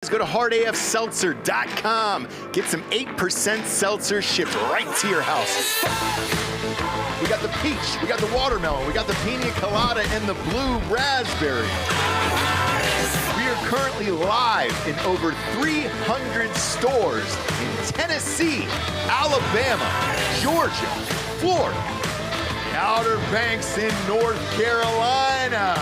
Go to hardafseltzer.com. Get some 8% seltzer shipped right to your house. We got the peach, we got the watermelon, we got the pina colada, and the blue raspberry. We are currently live in over 300 stores in Tennessee, Alabama, Georgia, Florida, the Outer Banks in North Carolina.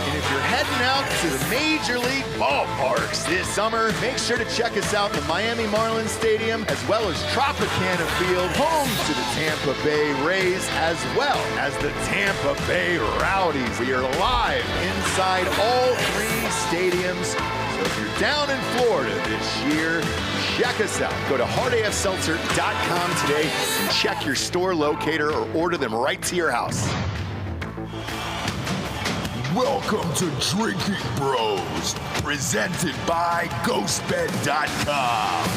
And if you're heading out to the Major League ballparks this summer, make sure to check us out in the Miami Marlins Stadium, as well as Tropicana Field, home to the Tampa Bay Rays, as well as the Tampa Bay Rowdies. We are live inside all three stadiums. So if you're down in Florida this year, check us out. Go to hardafseltzer.com today and check your store locator or order them right to your house. Welcome to Drinking Bros, presented by GhostBed.com.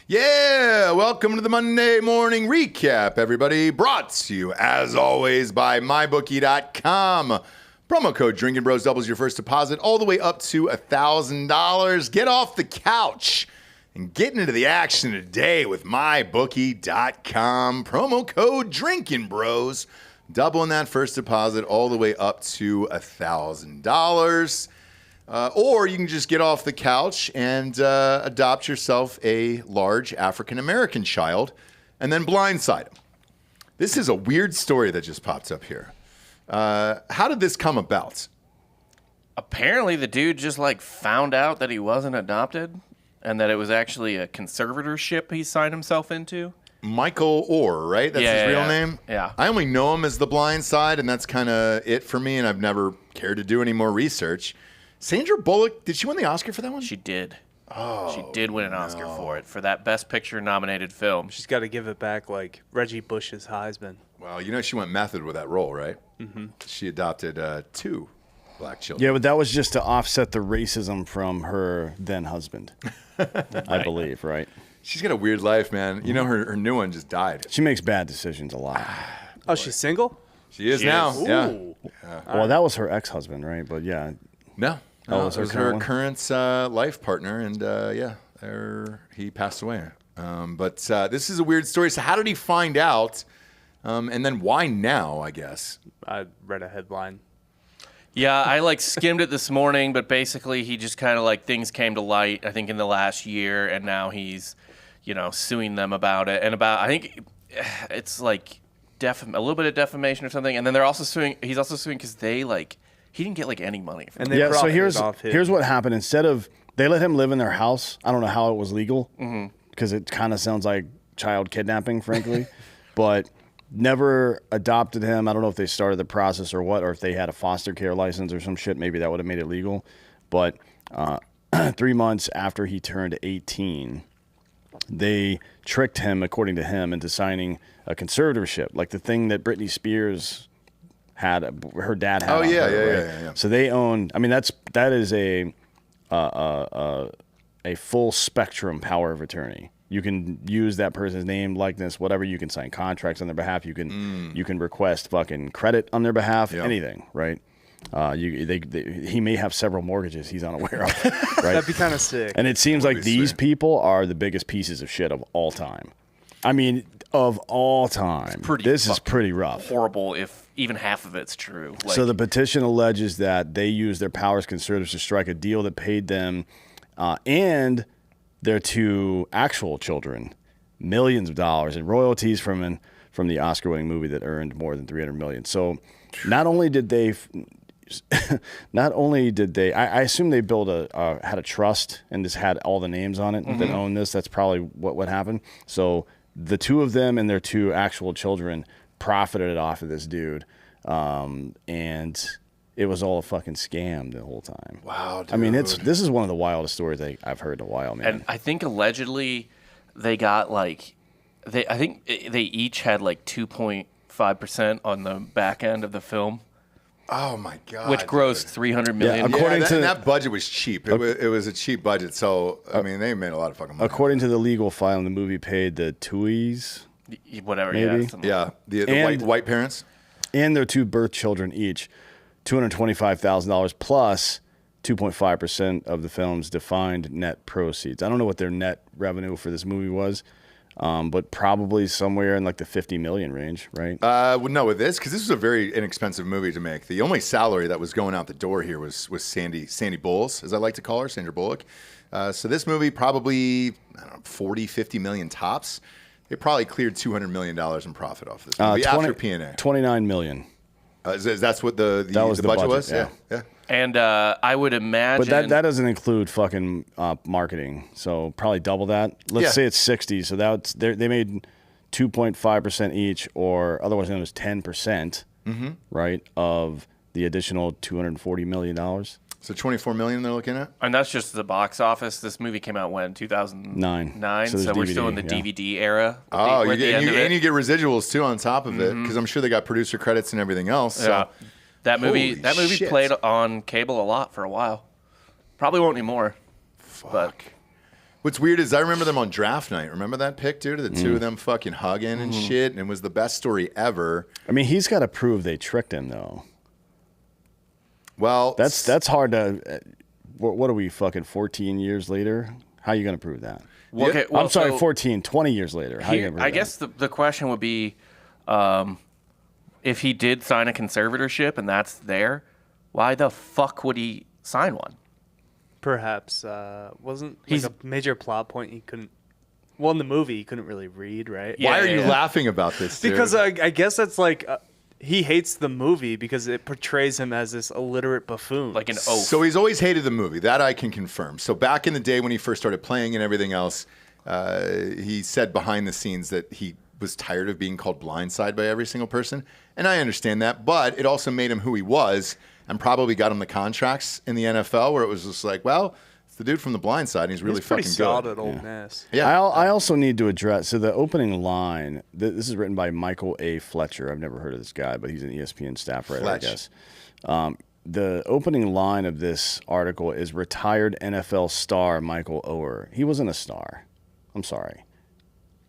Yeah, welcome to the Monday Morning Recap, everybody. Brought to you, as always, by MyBookie.com. Promo code Drinkin' Bros doubles your first deposit all the way up to $1,000. Get off the couch and get into the action today with MyBookie.com. Promo code Drinkin' Bros, doubling that first deposit all the way up to $1,000. Or you can just get off the couch and adopt yourself a large African-American child and then blindside him. This is a weird story that just popped up here. How did this come about? Apparently the dude just found out that he wasn't adopted and that it was actually a conservatorship he signed himself into. Michael Oher, right? That's his real name? Yeah. I only know him as the Blind Side, and that's kind of it for me, and I've never cared to do any more research. Sandra Bullock, did she win the Oscar for that one? She did. Oh, she did win an Oscar for it, for that Best Picture nominated film. She's got to give it back like Reggie Bush's Heisman. Well, you know she went method with that role, right? Mm-hmm. She adopted 2 black children. Yeah, but that was just to offset the racism from her then husband, I believe, right? She's got a weird life, man. You know, her new one just died. She makes bad decisions a lot. Oh, she's single? She is now. Yeah. Well, that was her ex-husband, right? But yeah. No. Oh, it was her current life partner, and he passed away. But this is a weird story. So how did he find out? And then why now, I guess? I read a headline. Yeah, I skimmed it this morning, but basically he just kind of things came to light, I think, in the last year, and now he's, suing them about it. And I think it's a little bit of defamation or something. And then he's also suing because he didn't get any money from and it. they so here's what happened. Instead of, they let him live in their house. I don't know how it was legal, because it kind of sounds like child kidnapping, frankly, but never adopted him. I don't know if they started the process or what, or if they had a foster care license or some shit. Maybe that would have made it legal. But 3 months after he turned 18, they tricked him, according to him, into signing a conservatorship, like the thing that Britney Spears had, her dad had. Oh, on yeah, her, yeah. So they own. I mean, that is a full spectrum power of attorney. You can use that person's name, likeness, whatever. You can sign contracts on their behalf. You can request fucking credit on their behalf. Yep. Anything, right? He may have several mortgages he's unaware of. Right? That'd be kind of sick. And it seems like these people are the biggest pieces of shit of all time. I mean, of all time. This is pretty rough. Horrible if even half of it's true. So the petition alleges that they used their powers conservatives to strike a deal that paid them and their 2 actual children millions of dollars in royalties from the Oscar-winning movie that earned more than $300 million. So not only did they, I assume they had a trust and just had all the names on it that own this. That's probably what happened. So the 2 of them and their 2 actual children profited off of this dude, and it was all a fucking scam the whole time. Wow, dude. I mean, this is one of the wildest stories I've heard in a while, man. And I think allegedly they got I think they each had 2.5% on the back end of the film. Oh my God! Which grossed $300 million. According to that budget was cheap. It was a cheap budget, so I mean they made a lot of fucking money. According to the legal file, the movie paid the Tuohys, whatever, maybe. Yeah, the white parents, and their 2 birth children each $225,000 plus 2.5% of the film's defined net proceeds. I don't know what their net revenue for this movie was, but probably somewhere in like the 50 million range, right? Well, no, with this, because this was a very inexpensive movie to make. The only salary that was going out the door here was Sandy Bulls, as I like to call her, Sandra Bullock. So this movie probably, I don't know, 40, 50 million tops. They probably cleared $200 million in profit off this movie after P&A. 29 million. That's what the budget was? Yeah. And I would imagine. But that doesn't include fucking marketing. So probably double that. Let's say it's 60. So they made 2.5% each, or otherwise known as 10%, right, of the additional $240 million. So 24 million they're looking at? And that's just the box office. This movie came out when? 2009? So So we're DVD, still in the DVD era. Oh, We're at the end of it. and you get residuals too on top of it, because I'm sure they got producer credits and everything else. So. Yeah. That movie Holy shit. played on cable a lot for a while. Probably won't anymore. Fuck. What's weird is I remember them on draft night. Remember that pic, dude? The two of them fucking hugging and shit, and it was the best story ever. I mean, he's got to prove they tricked him, though. Well, That's hard to. What are we, fucking 14 years later? How are you going to prove that? Well, okay, well, I'm sorry, so 14, 20 years later. How are you here- going to prove I that? guess the question would be if he did sign a conservatorship and that's there, why the fuck would he sign one? Perhaps wasn't He's- like a major plot point he couldn't. Well, in the movie he couldn't really read, right? Yeah. why are you laughing about this, dude? Because I guess that's like he hates the movie because it portrays him as this illiterate buffoon. Like an oaf. So he's always hated the movie. That I can confirm. So back in the day when he first started playing and everything else, he said behind the scenes that he was tired of being called Blindside by every single person. And I understand that. But it also made him who he was and probably got him the contracts in the NFL where it was just like, well, it's the dude from the Blind Side and he's really he's pretty fucking solid good. at Old Miss. Yeah. I also need to address. So the opening line. This is written by Michael A. Fletcher. I've never heard of this guy, but he's an ESPN staff writer, Fletch. I guess. The opening line of this article is retired NFL star Michael Oher. He wasn't a star. I'm sorry.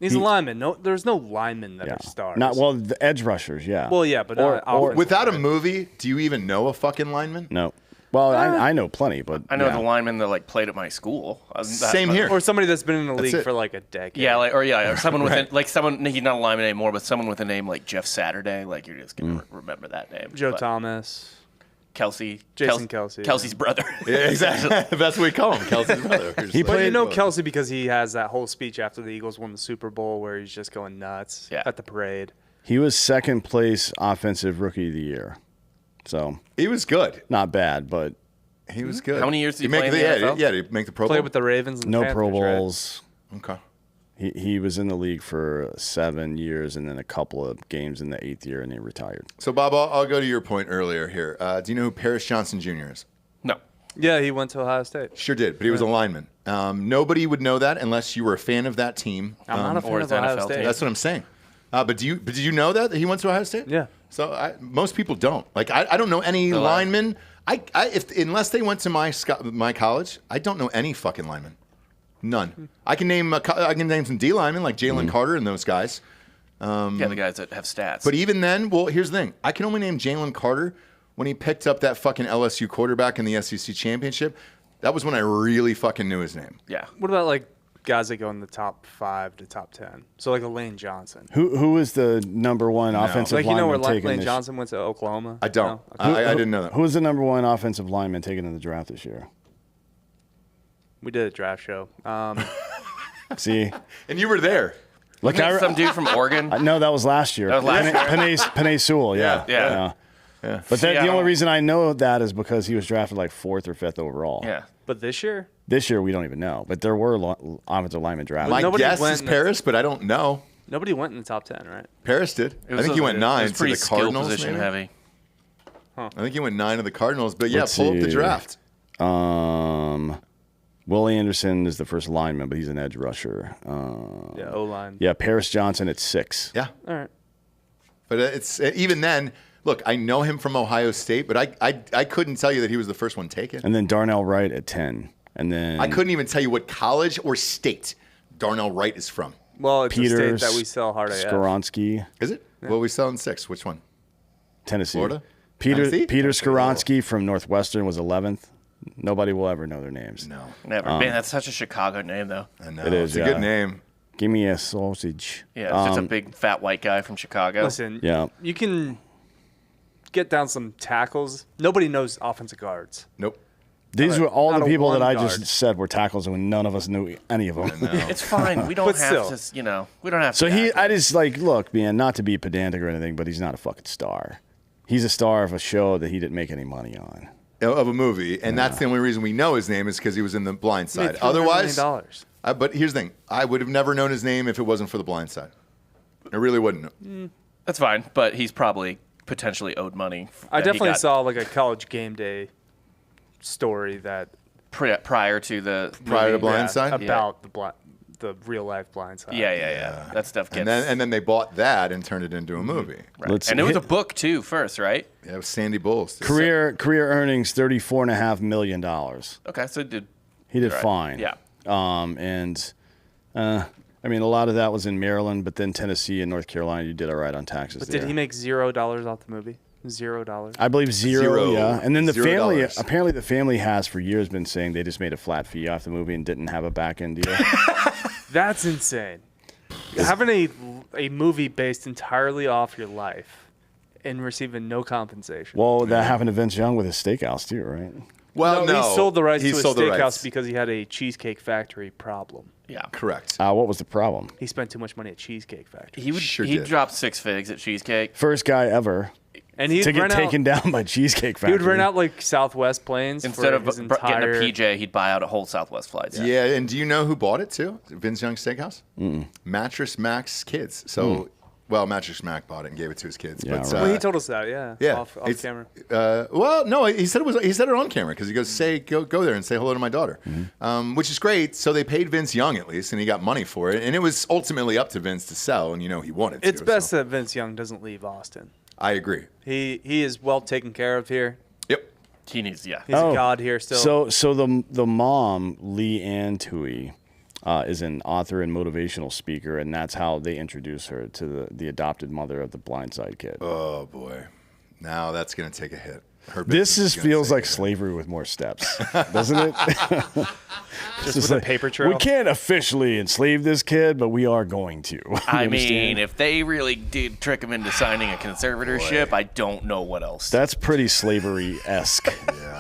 He's a lineman. No, there's no linemen that are stars. The edge rushers, yeah. Well, yeah, but Or- not or- offensive Without a linemen. movie, do you even know a fucking lineman? No. Well, I know plenty, but I know yeah. the lineman that like played at my school. Same here. Or somebody that's been in the league it. for like a decade. Yeah, or someone with someone. He's not a lineman anymore, but someone with a name like Jeff Saturday. Like you're just gonna remember that name. Joe But Thomas. Kelsey, Jason Kelsey, Kelsey's brother. Yeah, exactly. That's what we call him, Kelsey's brother. He But played- you know Kelsey because he has that whole speech after the Eagles won the Super Bowl where he's just going nuts at the parade. He was second place offensive rookie of the year. So He was good. not bad, but He was good. How many years did he make play in the NFL? Yeah, did he make the Pro Bowl? Played with the Ravens and no Panthers, Pro right? Bowls. Okay. He was in the league for 7 years and then a couple of games in the 8th year and he retired. So, Bob, I'll go to your point earlier here. Do you know who Paris Johnson Jr. is? No. Yeah, he went to Ohio State. Sure did, but he was a lineman. Nobody would know that unless you were a fan of that team. I'm not a fan or of his Ohio NFL State. team. That's what I'm saying. But did you know that he went to Ohio State? Yeah. So most people don't. Like I don't know any linemen. Unless they went to my college, I don't know any fucking linemen. None. I can name some D linemen like Jalen Carter and those guys. Yeah, the guys that have stats. But even then, well, here's the thing. I can only name Jalen Carter when he picked up that fucking LSU quarterback in the SEC championship. That was when I really fucking knew his name. yeah. What about like guys that go in the top 5 to top 10? So like a Lane Johnson. Who is the number one offensive Like you know where lineman taken Lane this Johnson went to Oklahoma? I don't. No? Okay. I didn't know that. Who was the number one offensive lineman taken in the draft this year? We did a draft show. See? And you were there. Look, Wasn't it some dude from Oregon. no, that was last year. That was last year? Panay Sewell, yeah. Yeah. But See, the I only don't- reason I know that is because he was drafted like 4th or 5th overall. Yeah. But this year, This year, we don't even know. But there were offensive linemen drafted. My nobody guess went is in Paris, but I don't know. nobody went in the top 10, right? Paris did. It I was think he went it 9 was to pretty the skill Cardinals. position maybe? heavy. I think he went 9 to the Cardinals. But yeah, Let's pull up the see. draft. Will Anderson is the first lineman, but he's an edge rusher. Yeah, O-line. Yeah, Paris Johnson at 6. Yeah. All right. But it's even then. Look, I know him from Ohio State, but I couldn't tell you that he was the first one taken. And then Darnell Wright at 10. And then I couldn't even tell you what college or state Darnell Wright is from. Well, it's Peters, a state that we sell hard AF. Skoronsky, Is it? Well, we sell in 6. Which one? Tennessee. Florida? Peter Tennessee? Skoronsky from Northwestern was 11th. Nobody will ever know their names. No. Never. Man, that's such a Chicago name, though. I know. It is, It's a good name. Give me a sausage. Yeah, it's just a big fat white guy from Chicago. Listen, Yeah. you can get down some tackles. Nobody knows offensive guards. Nope. These were all not the a people that I one just guard. said were tackles, and none of us knew any of them. It's fine. We don't But have still. to, we don't have So to. I just like, look, man, not to be pedantic or anything, but he's not a fucking star. He's a star of a show that he didn't make any money on. Of a movie, and that's the only reason we know his name is because he was in The Blind Made Side. $300 Otherwise, million. but here's the thing: I would have never known his name if it wasn't for The Blind Side. I really wouldn't. That's fine, but he's probably potentially owed money. I that he definitely got saw like a college game day story that prior to the Prior to movie. Blind Side? about the real life Blind Side. Yeah. That stuff gets. And then they bought that and turned it into a movie. Right. And it was a book too, first, right? Yeah, it was Sandy Bulls. Career earnings $34.5 million. Okay, so it did. He did Right. fine. Yeah. I mean, a lot of that was in Maryland, but then Tennessee and North Carolina, you did all right on taxes. But there. did he make $0 off the movie? $0. I believe zero. Zero. Yeah. And then the family, $0. apparently the family has for years been saying they just made a flat fee off the movie and didn't have a back end deal. That's insane. Having a movie based entirely off your life and receiving no compensation. Well, that happened to Vince Young with his steakhouse too, right? Well, no, he sold the rights he to a sold the steakhouse rights. because he had a Cheesecake Factory problem. Yeah. Correct. What was the problem? He spent too much money at Cheesecake Factory. He Sure he did. dropped 6 figs at Cheesecake. First guy ever And he'd to get rent taken out, down by Cheesecake he Factory. would rent out like Southwest planes Instead for of his getting entire a PJ, he'd buy out a whole Southwest flights. Yeah, and do you know who bought it too? Vince Young Steakhouse? Mattress Mac's kids. So, well, Mattress Mac bought it and gave it to his kids. Yeah, but, right. Well, he told us that, yeah. Off it's- camera. Well, no, he said it on camera because he goes, go there and say hello to my daughter, which is great. So they paid Vince Young at least, and he got money for it, and it was ultimately up to Vince to sell, and he wanted to. It's best so. that Vince Young doesn't leave Austin. I agree. He is well taken care of here. Yep. He needs, yeah. He's a god here still. So the mom, Lee Ann Tui, is an author and motivational speaker, and that's how they introduce her to the adopted mother of the Blindside kid. Oh boy, now that's gonna take a hit. Her This business is just gonna feels take like a hit. slavery with more steps, doesn't it? Just with a paper trail. We can't officially enslave this kid, but we are going to. You I understand? mean, if they really did trick him into signing a conservatorship, I don't know what else. That's pretty slavery-esque,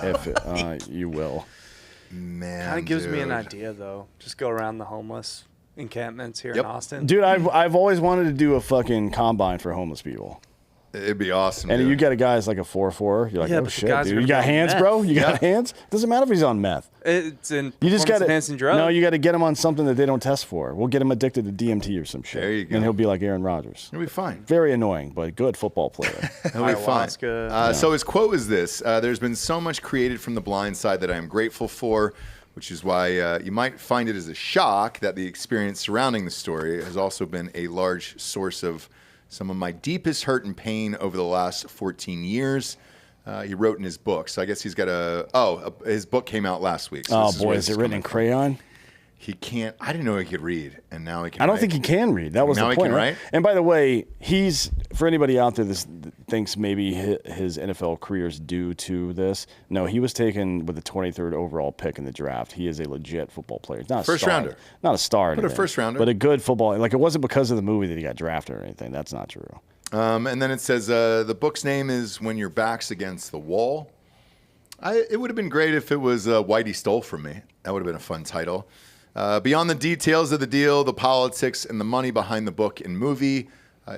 if you will. Man, Kind of gives me an dude. idea, though. Just go around the homeless encampments here Yep. in Austin. Dude, I've always wanted to do a fucking combine for homeless people. It'd be awesome. And dude. you get a guy's like a 4.4. You're like, Yeah, oh but the shit, guys are dude. gonna You be got on hands, meth. bro? You got Yeah. hands? Doesn't matter if he's on meth. It's in You just got to enhancing drug. No, you got to get him on something that they don't test for. We'll get him addicted to DMT or some shit. There you go. And he'll be like Aaron Rodgers. It'll be fine. Very annoying, but good football player. It'll be fine. Ayahuasca. So his quote is this: "There's been so much created from the blind side that I am grateful for." Which is why you might find it as a shock that the experience surrounding the story has also been a large source of some of my deepest hurt and pain over the last 14 years. He wrote in his book. So I guess he's got his book came out last week. So Oh this is boy, where is this it written in coming from. crayon? He can't. I didn't know he could read, and now he can. I don't write. think he can read. That was Now the he point, can right? write? And by the way, he's for anybody out there that thinks maybe his NFL career is due to this. No, he was taken with the 23rd overall pick in the draft. He is a legit football player. He's not a First star. rounder. Not a star. or But a anything, first rounder. But a good football. Like it wasn't because of the movie that he got drafted or anything. That's not true. And then it says the book's name is "When Your Back's Against the Wall." It would have been great if it was "Whitey Stole From Me." That would have been a fun title. Beyond the details of the deal, the politics, and the money behind the book and movie,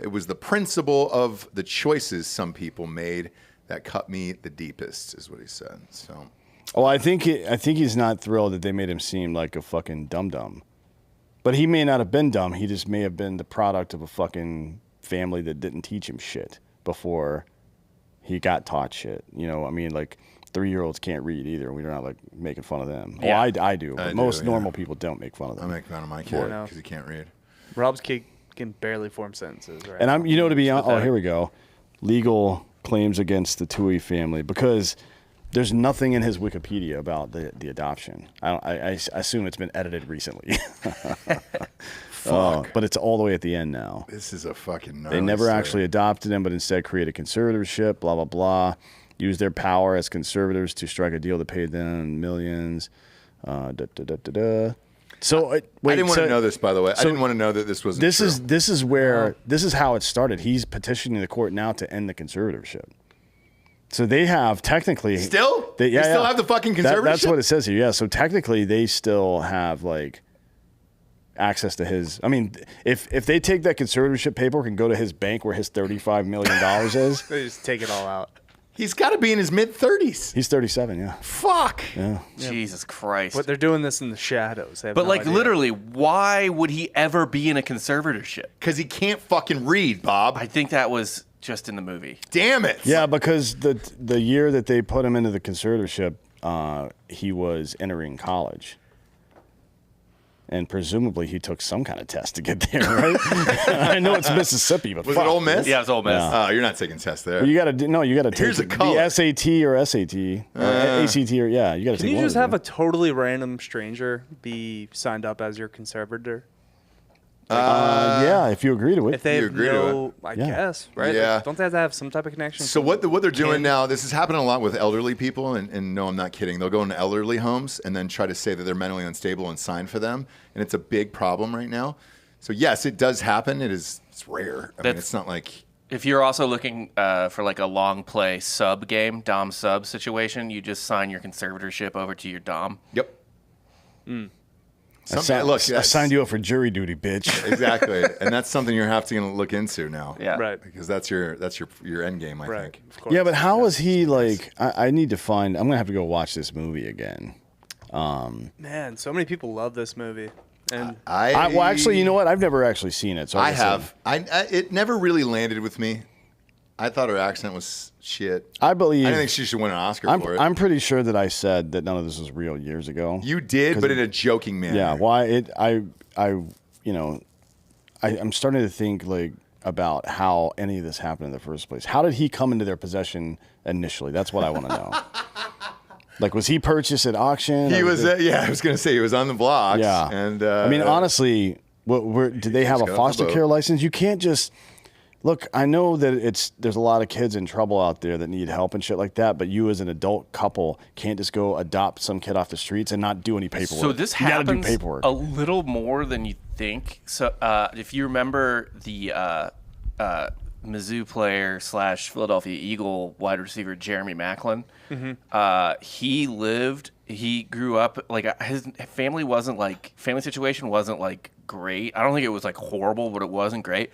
it was the principle of the choices some people made that cut me the deepest, is what he said. So, Well, I think he's not thrilled that they made him seem like a fucking dum-dum. But he may not have been dumb. He just may have been the product of a fucking family that didn't teach him shit before he got taught shit. You know, I mean, like 3-year-olds can't read either. We're not like making fun of them. Yeah. Well, I do, but I most do, normal people don't make fun of I them. make fun of my kid no. because he can't read. Rob's kid can barely form sentences, right? And I'm, you know, to be honest, oh, pathetic. here we go. Legal claims against the Tui family because there's nothing in his Wikipedia about the adoption. I assume it's been edited recently. But it's all the way at the end now. This is a fucking. They never actually adopted him, but instead created conservatorship, blah, blah, blah. use their power as conservators to strike a deal that paid them millions. So wait, I didn't want to know this, by the way. I didn't want to know that this was. This is how it started. He's petitioning the court now to end the conservatorship. So they have technically still. They still have the fucking conservatorship. That's what it says here. Yeah. So technically, they still have like access to his. I mean, if they take that conservatorship paperwork and go to his bank where his $35 million is, They just take it all out. He's got to be in his mid-30s. he's 37. Yeah. Fuck. Yeah. Jesus Christ. But they're doing this in the shadows. They have But no like idea. literally, why would he ever be in a conservatorship? Because he can't fucking read, Bob. I think that was just in the movie. Damn it. Yeah, because the year that they put him into the conservatorship, he was entering college. And presumably he took some kind of test to get there, right? I know it's Mississippi, but Was fuck. it Ole Miss? Yeah, it was Ole Miss. Yeah. Oh, you're not taking tests there. You got to take Here's a color. the SAT or SAT or ACT or yeah, you got to Can take you one just of have them. a totally random stranger be signed up as your conservator? Yeah, if you agree to it. If they You have agree to no, I Yeah. guess, right? Yeah. Like, don't they have to have some type of connection? So what they're doing now, this is happening a lot with elderly people, and no, I'm not kidding. They'll go into elderly homes and then try to say that they're mentally unstable and sign for them, and it's a big problem right now. So yes, it does happen. It's rare. I mean, it's not like. If you're also looking for like a long play sub game, dom sub situation, you just sign your conservatorship over to your dom. Yep. I signed you up for jury duty, bitch. Exactly, and that's something you're having to look into now. Yeah. Right. Because that's your end game, I Right. think. Of course. Yeah, but how is he like? I need to find. I'm gonna have to go watch this movie again. Man, so many people love this movie. And Well, actually, you know what? I've never actually seen it. So I guess I'm- have. It never really landed with me. I thought her accent was shit. I believe. I didn't think she should win an Oscar for it. I'm pretty sure that I said that none of this was real years ago. You did, but in a joking manner. Yeah. Why I'm starting to think like about how any of this happened in the first place. How did he come into their possession initially? That's what I want to know. Like, was he purchased at auction? He or was. I was going to say he was on the blocks. Yeah. And I mean, honestly, did they have a got foster the boat. care license? You can't just look. I know that there's a lot of kids in trouble out there that need help and shit like that. But you, as an adult couple, can't just go adopt some kid off the streets and not do any paperwork. So this you gotta do happens paperwork. a little more than you think. So if you remember the Mizzou player / Philadelphia Eagle wide receiver Jeremy Maclin, he grew up like his family situation wasn't like great. I don't think it was like horrible, but it wasn't great.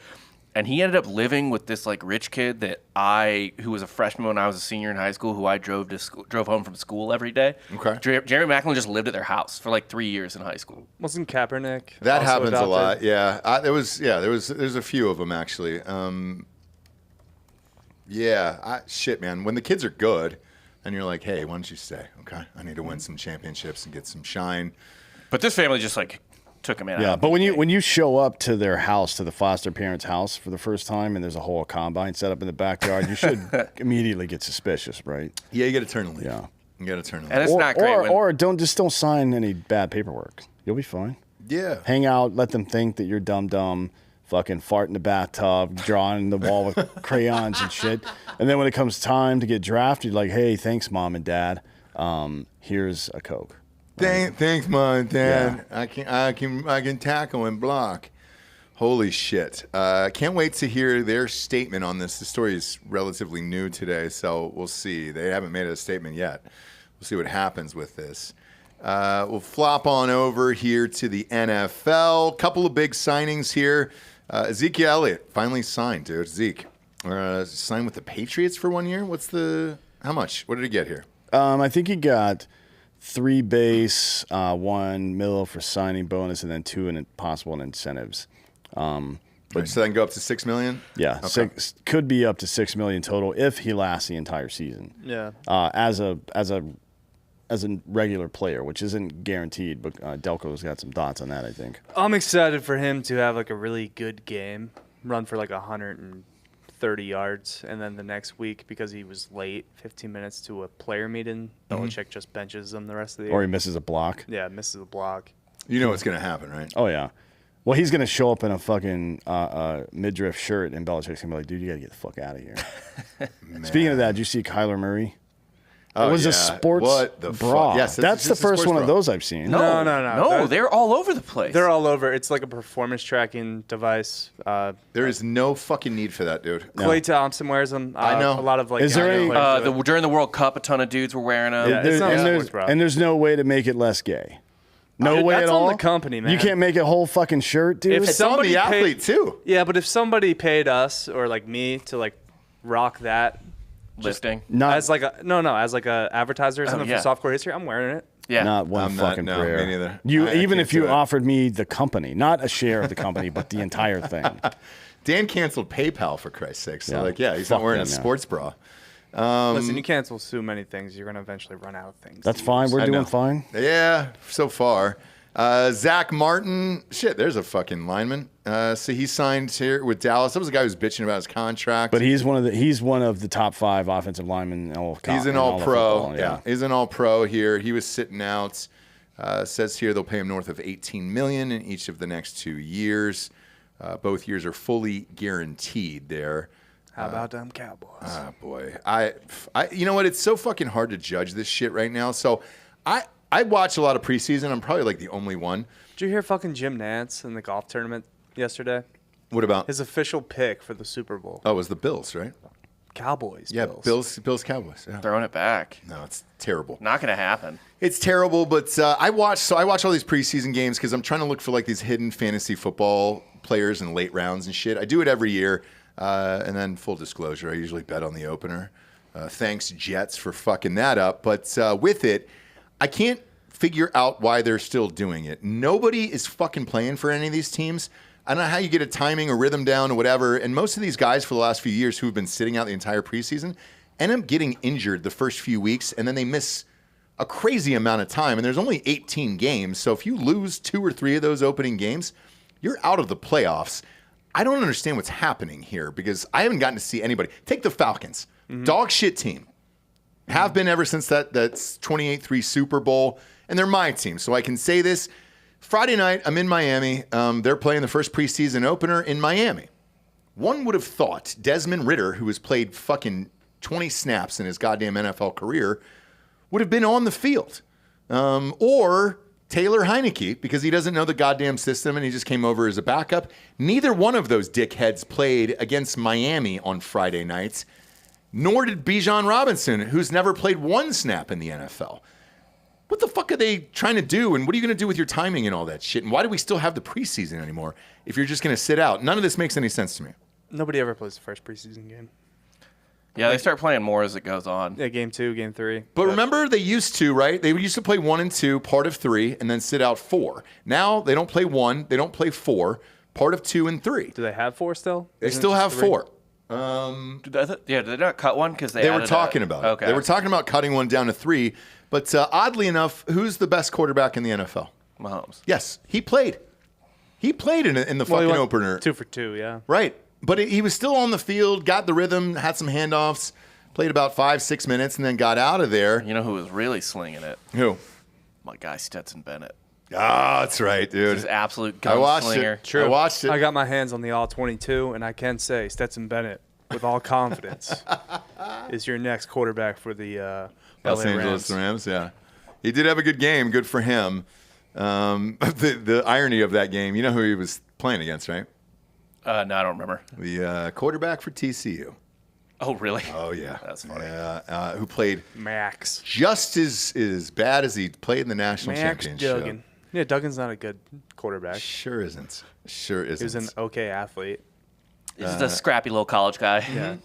And he ended up living with this like rich kid who was a freshman when I was a senior in high school, who I drove home from school every day. Okay. Jeremy Maclin just lived at their house for like 3 years in high school. wasn't Kaepernick that also happens adopted? a lot. Yeah. There's a few of them actually. Shit, man. When the kids are good, and you're like, hey, why don't you stay? Okay, I need to win some championships and get some shine. But this family just like took him in. Yeah, but when you show up to their house, to the foster parents' house for the first time, and there's a whole combine set up in the backyard, you should immediately get suspicious, right? Yeah, you got to turn the leaf. Yeah. You got to turn the And leaf. it's not great. Or don't sign any bad paperwork. You'll be fine. Yeah. Hang out, let them think that you're dumb, fucking fart in the bathtub, drawing the wall with crayons and shit. And then when it comes time to get drafted, you're like, hey, thanks, Mom and Dad. Here's a Coke. Thanks, Mom and Dad. I can tackle and block. Holy shit. Can't wait to hear their statement on this. The story is relatively new today, so we'll see. They haven't made a statement yet. We'll see what happens with this. We'll flop on over here to the NFL. Couple of big signings here. Ezekiel Elliott finally signed, dude. Zeke. Signed with the Patriots for 1 year? How much? What did he get here? I think he got 3 base, 1 mil for signing bonus, and then 2 possible in incentives. So that can go up to $6 million? Yeah, Okay. could be up to $6 million total if he lasts the entire season. Yeah. As a regular player, which isn't guaranteed, but Delco's got some thoughts on that, I think. I'm excited for him to have like a really good game, run for like 130 yards, and then the next week, because he was late, 15 minutes to a player meeting, Belichick just benches him the rest of the year. Or he misses a block. Yeah, misses a block. You know what's going to happen, right? Oh, yeah. Well, he's going to show up in a fucking midriff shirt, and Belichick's going to be like, dude, you got to get the fuck out of here. Speaking of that, did you see Kyler Murray? Oh, it was yeah. a sports What the bra. fuck? Yes, that's the just a first sports one bra. of those I've seen. No, they're all over the place. They're all over. It's like a performance tracking device. There is no fucking need for that, dude. Clay Thompson wears them. I know. A lot of like. Is there young any- players do it. During the World Cup, a ton of dudes were wearing them. Yeah, it's not a sports bra. And there's no way to make it less gay. No Dude, way that's at on all. the company, man. You can't make a whole fucking shirt, dude. If It's on somebody the paid- athlete, too. Yeah, but if somebody paid us or like me to like rock that Lifting. not as like a as like a advertiser or something yeah. for softcore history, I'm wearing it. Yeah. not one I'm not- fucking no, prayer. me neither. You I even can't if you do it. offered me the company, not a share of the company, but the entire thing. Dan canceled PayPal, for Christ's sake. So, he's Fuck not wearing a them now. sports bra. Listen, you can't so many things. You're gonna eventually run out of things. That's to fine. use. We're I doing know. fine. Yeah, so far. Zach Martin, there's a fucking lineman. So he signed here with Dallas. That was a guy who was bitching about his contract. But he's one of the top 5 offensive linemen in all of he's an in all of all-pro. football, Yeah, he's an all-pro here. He was sitting out. Says here they'll pay him north of $18 million in each of the next 2 years. Both years are fully guaranteed there. How about them Cowboys? Oh boy, I you know what? It's so fucking hard to judge this shit right now. So I watch a lot of preseason. I'm probably like the only one. Did you hear fucking Jim Nance in the golf tournament yesterday? What about? His official pick for the Super Bowl. Oh, it was the Bills, right? Cowboys. Yeah, Bills. Bills, Cowboys. Yeah. Throwing it back. No, it's terrible. Not going to happen. It's terrible, but I watch all these preseason games because I'm trying to look for like these hidden fantasy football players in late rounds and shit. I do it every year, and then full disclosure, I usually bet on the opener. Thanks Jets for fucking that up, but with it, I can't figure out why they're still doing it. Nobody is fucking playing for any of these teams. I don't know how you get a timing or rhythm down or whatever. And most of these guys for the last few years who have been sitting out the entire preseason end up getting injured the first few weeks, and then they miss a crazy amount of time. And there's only 18 games. So if you lose 2 or 3 of those opening games, you're out of the playoffs. I don't understand what's happening here because I haven't gotten to see anybody. Take the Falcons. Dog shit team. Have been ever since that's 28-3 Super Bowl. And they're my team, so I can say this. Friday night, I'm in Miami. They're playing the first preseason opener in Miami. One would have thought Desmond Ridder, who has played fucking 20 snaps in his goddamn NFL career, would have been on the field. Or Taylor Heineke, because he doesn't know the goddamn system and he just came over as a backup. Neither one of those dickheads played against Miami on Friday nights, nor did Bijan Robinson, who's never played 1 snap in the NFL. What the fuck are they trying to do? And what are you going to do with your timing and all that shit? And why do we still have the preseason anymore if you're just going to sit out? None of this makes any sense to me. Nobody ever plays the first preseason game. Yeah, they start playing more as it goes on. Yeah, game 2, game 3. But remember, they used to, right? They used to play 1 and 2, part of 3, and then sit out 4. Now they don't play 1, they don't play 4, part of 2 and 3. Do they have 4 still? They Isn't still it have just 3? 4. Did they not cut one? Because They were talking about it. Okay. They were talking about cutting 1 down to 3. But oddly enough, who's the best quarterback in the NFL? Mahomes. Yes, he played. He played in the Well, he fucking went opener. 2 for 2, yeah. Right. But he was still on the field, got the rhythm, had some handoffs, played about 5-6 minutes, and then got out of there. You know who was really slinging it? Who? My guy Stetson Bennett. Ah, that's right, dude. He's an absolute I watched gunslinger. it. I watched it. I got my hands on the All-22, and I can say Stetson Bennett, with all confidence, is your next quarterback for the Los LA Angeles Rams. Rams, yeah. He did have a good game. Good for him. The irony of that game, you know who he was playing against, right? No, I don't remember. The quarterback for TCU. Oh, really? Oh, yeah. That's funny. Yeah, who played Max. just as bad as he played in the national Max championship. Duggan. Yeah, Duggan's not a good quarterback. Sure isn't. Sure isn't. He was an okay athlete. He's just a scrappy little college guy. Yeah.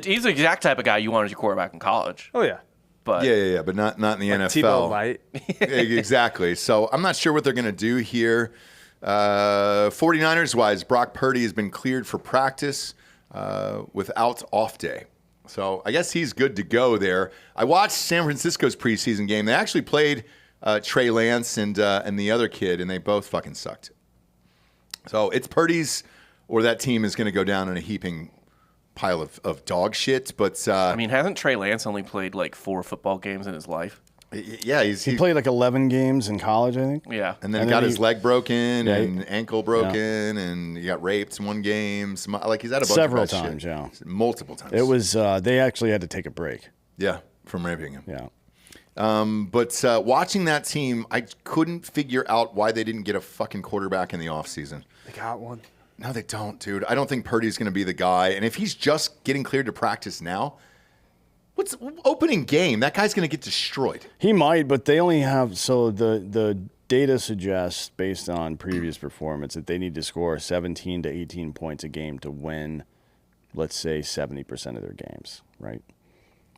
He's the exact type of guy you want as your quarterback in college. Oh, yeah. But Yeah, but not in the Like NFL. Tebow Light. Exactly. So I'm not sure what they're going to do here. 49ers wise, Brock Purdy has been cleared for practice without off day. So I guess he's good to go there. I watched San Francisco's preseason game. They actually played Trey Lance and the other kid, and they both fucking sucked. So it's Purdy's, or that team is going to go down in a heaping pile of dog shit. But I mean, hasn't Trey Lance only played like 4 football games in his life? Yeah, He played like 11 games in college, I think. Yeah. and then got his leg broken Yeah, and ankle broken, and he got raped in one game. Like he's had a bunch Several of bad times, shit. yeah. Multiple times. It was they actually had to take a break. Yeah, from raping him. Yeah. But watching that team, I couldn't figure out why they didn't get a fucking quarterback in the offseason. They got one. No, they don't, dude. I don't think Purdy's going to be the guy. And if he's just getting cleared to practice now, what's opening game? That guy's going to get destroyed. He might, but they only have the data suggests based on previous performance that they need to score 17 to 18 points a game to win, let's say 70% of their games, right?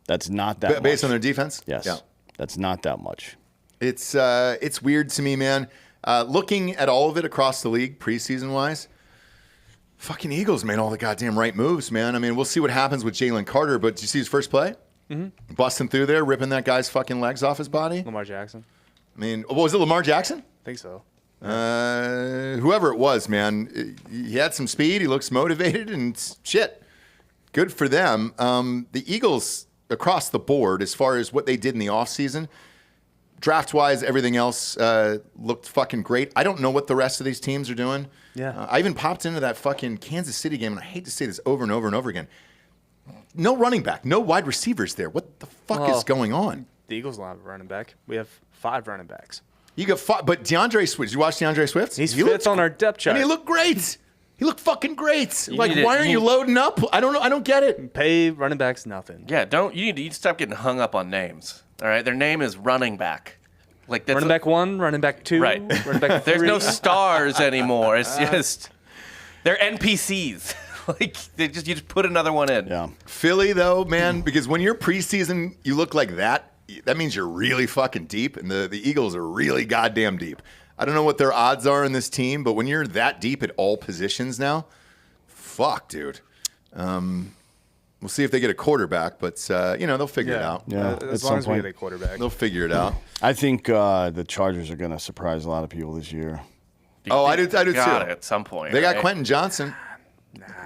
That's not that Based much. on their defense? Yes. Yeah. That's not that much. It's weird to me, man. Looking at all of it across the league, preseason wise, fucking Eagles made all the goddamn right moves, man. I mean, we'll see what happens with Jalen Carter, but did you see his first play? Mm-hmm. Busting through there, ripping that guy's fucking legs off his body. Lamar Jackson. I mean, what was it, Lamar Jackson? I think so. Whoever it was, man, he had some speed. He looks motivated and shit. Good for them. The Eagles across the board, as far as what they did in the offseason, draft-wise, everything else looked fucking great. I don't know what the rest of these teams are doing. Yeah. I even popped into that fucking Kansas City game, and I hate to say this over and over and over again. No running back, no wide receivers there. What the fuck is going on? The Eagles don't have a running back. We have 5 running backs. You got five, but DeAndre Swift. Did you watch DeAndre Swift? He's He fifth looked on our depth chart. And he looked great. He looked fucking great. Like, need to- why aren't you loading up? I don't know. I don't get it. Pay running backs nothing. Yeah, you need to stop getting hung up on names. All right, their name is running back. Like that's Running back 1, running back 2, Right. running back 3. There's no stars anymore. It's just they're NPCs. Like you just put another one in. Yeah. Philly, though, man, because when you're preseason, you look like that. That means you're really fucking deep, and the Eagles are really goddamn deep. I don't know what their odds are in this team, but when you're that deep at all positions now, fuck, dude. We'll see if they get a quarterback, but they'll figure it out. Yeah. at As some long as we point. get a quarterback. They'll figure it out. I think the Chargers are going to surprise a lot of people this year. Oh, I do too. Got it at some point. They got right? Quentin Johnson.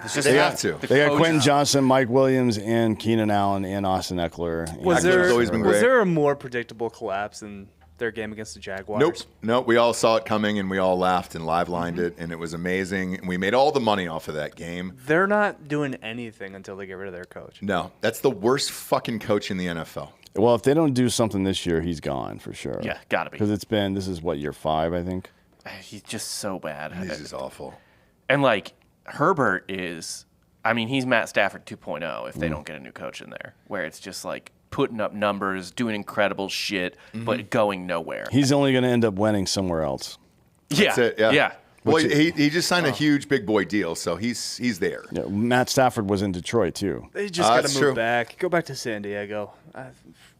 It's just They have to. the They got coach- Quentin Johnson, Mike Williams, and Keenan Allen, and Austin Eckler. Was Eckler's always been great. there a more predictable collapse than their game against the Jaguars? Nope. We all saw it coming, and we all laughed and live-lined it, and it was amazing. And we made all the money off of that game. They're not doing anything until they get rid of their coach. No, that's the worst fucking coach in the NFL. Well, if they don't do something this year, he's gone for sure. Yeah, gotta be. Because this is what, year 5, I think? He's just so bad. This is awful. And like Herbert is, I mean, he's Matt Stafford 2.0 if they don't get a new coach in there, where it's just like putting up numbers, doing incredible shit, but going nowhere. He's only going to end up winning somewhere else. Yeah, That's it, yeah. yeah. Well, he just signed a huge big boy deal, so he's there. Yeah, Matt Stafford was in Detroit, too. They just got that's to move true. back. Go back to San Diego.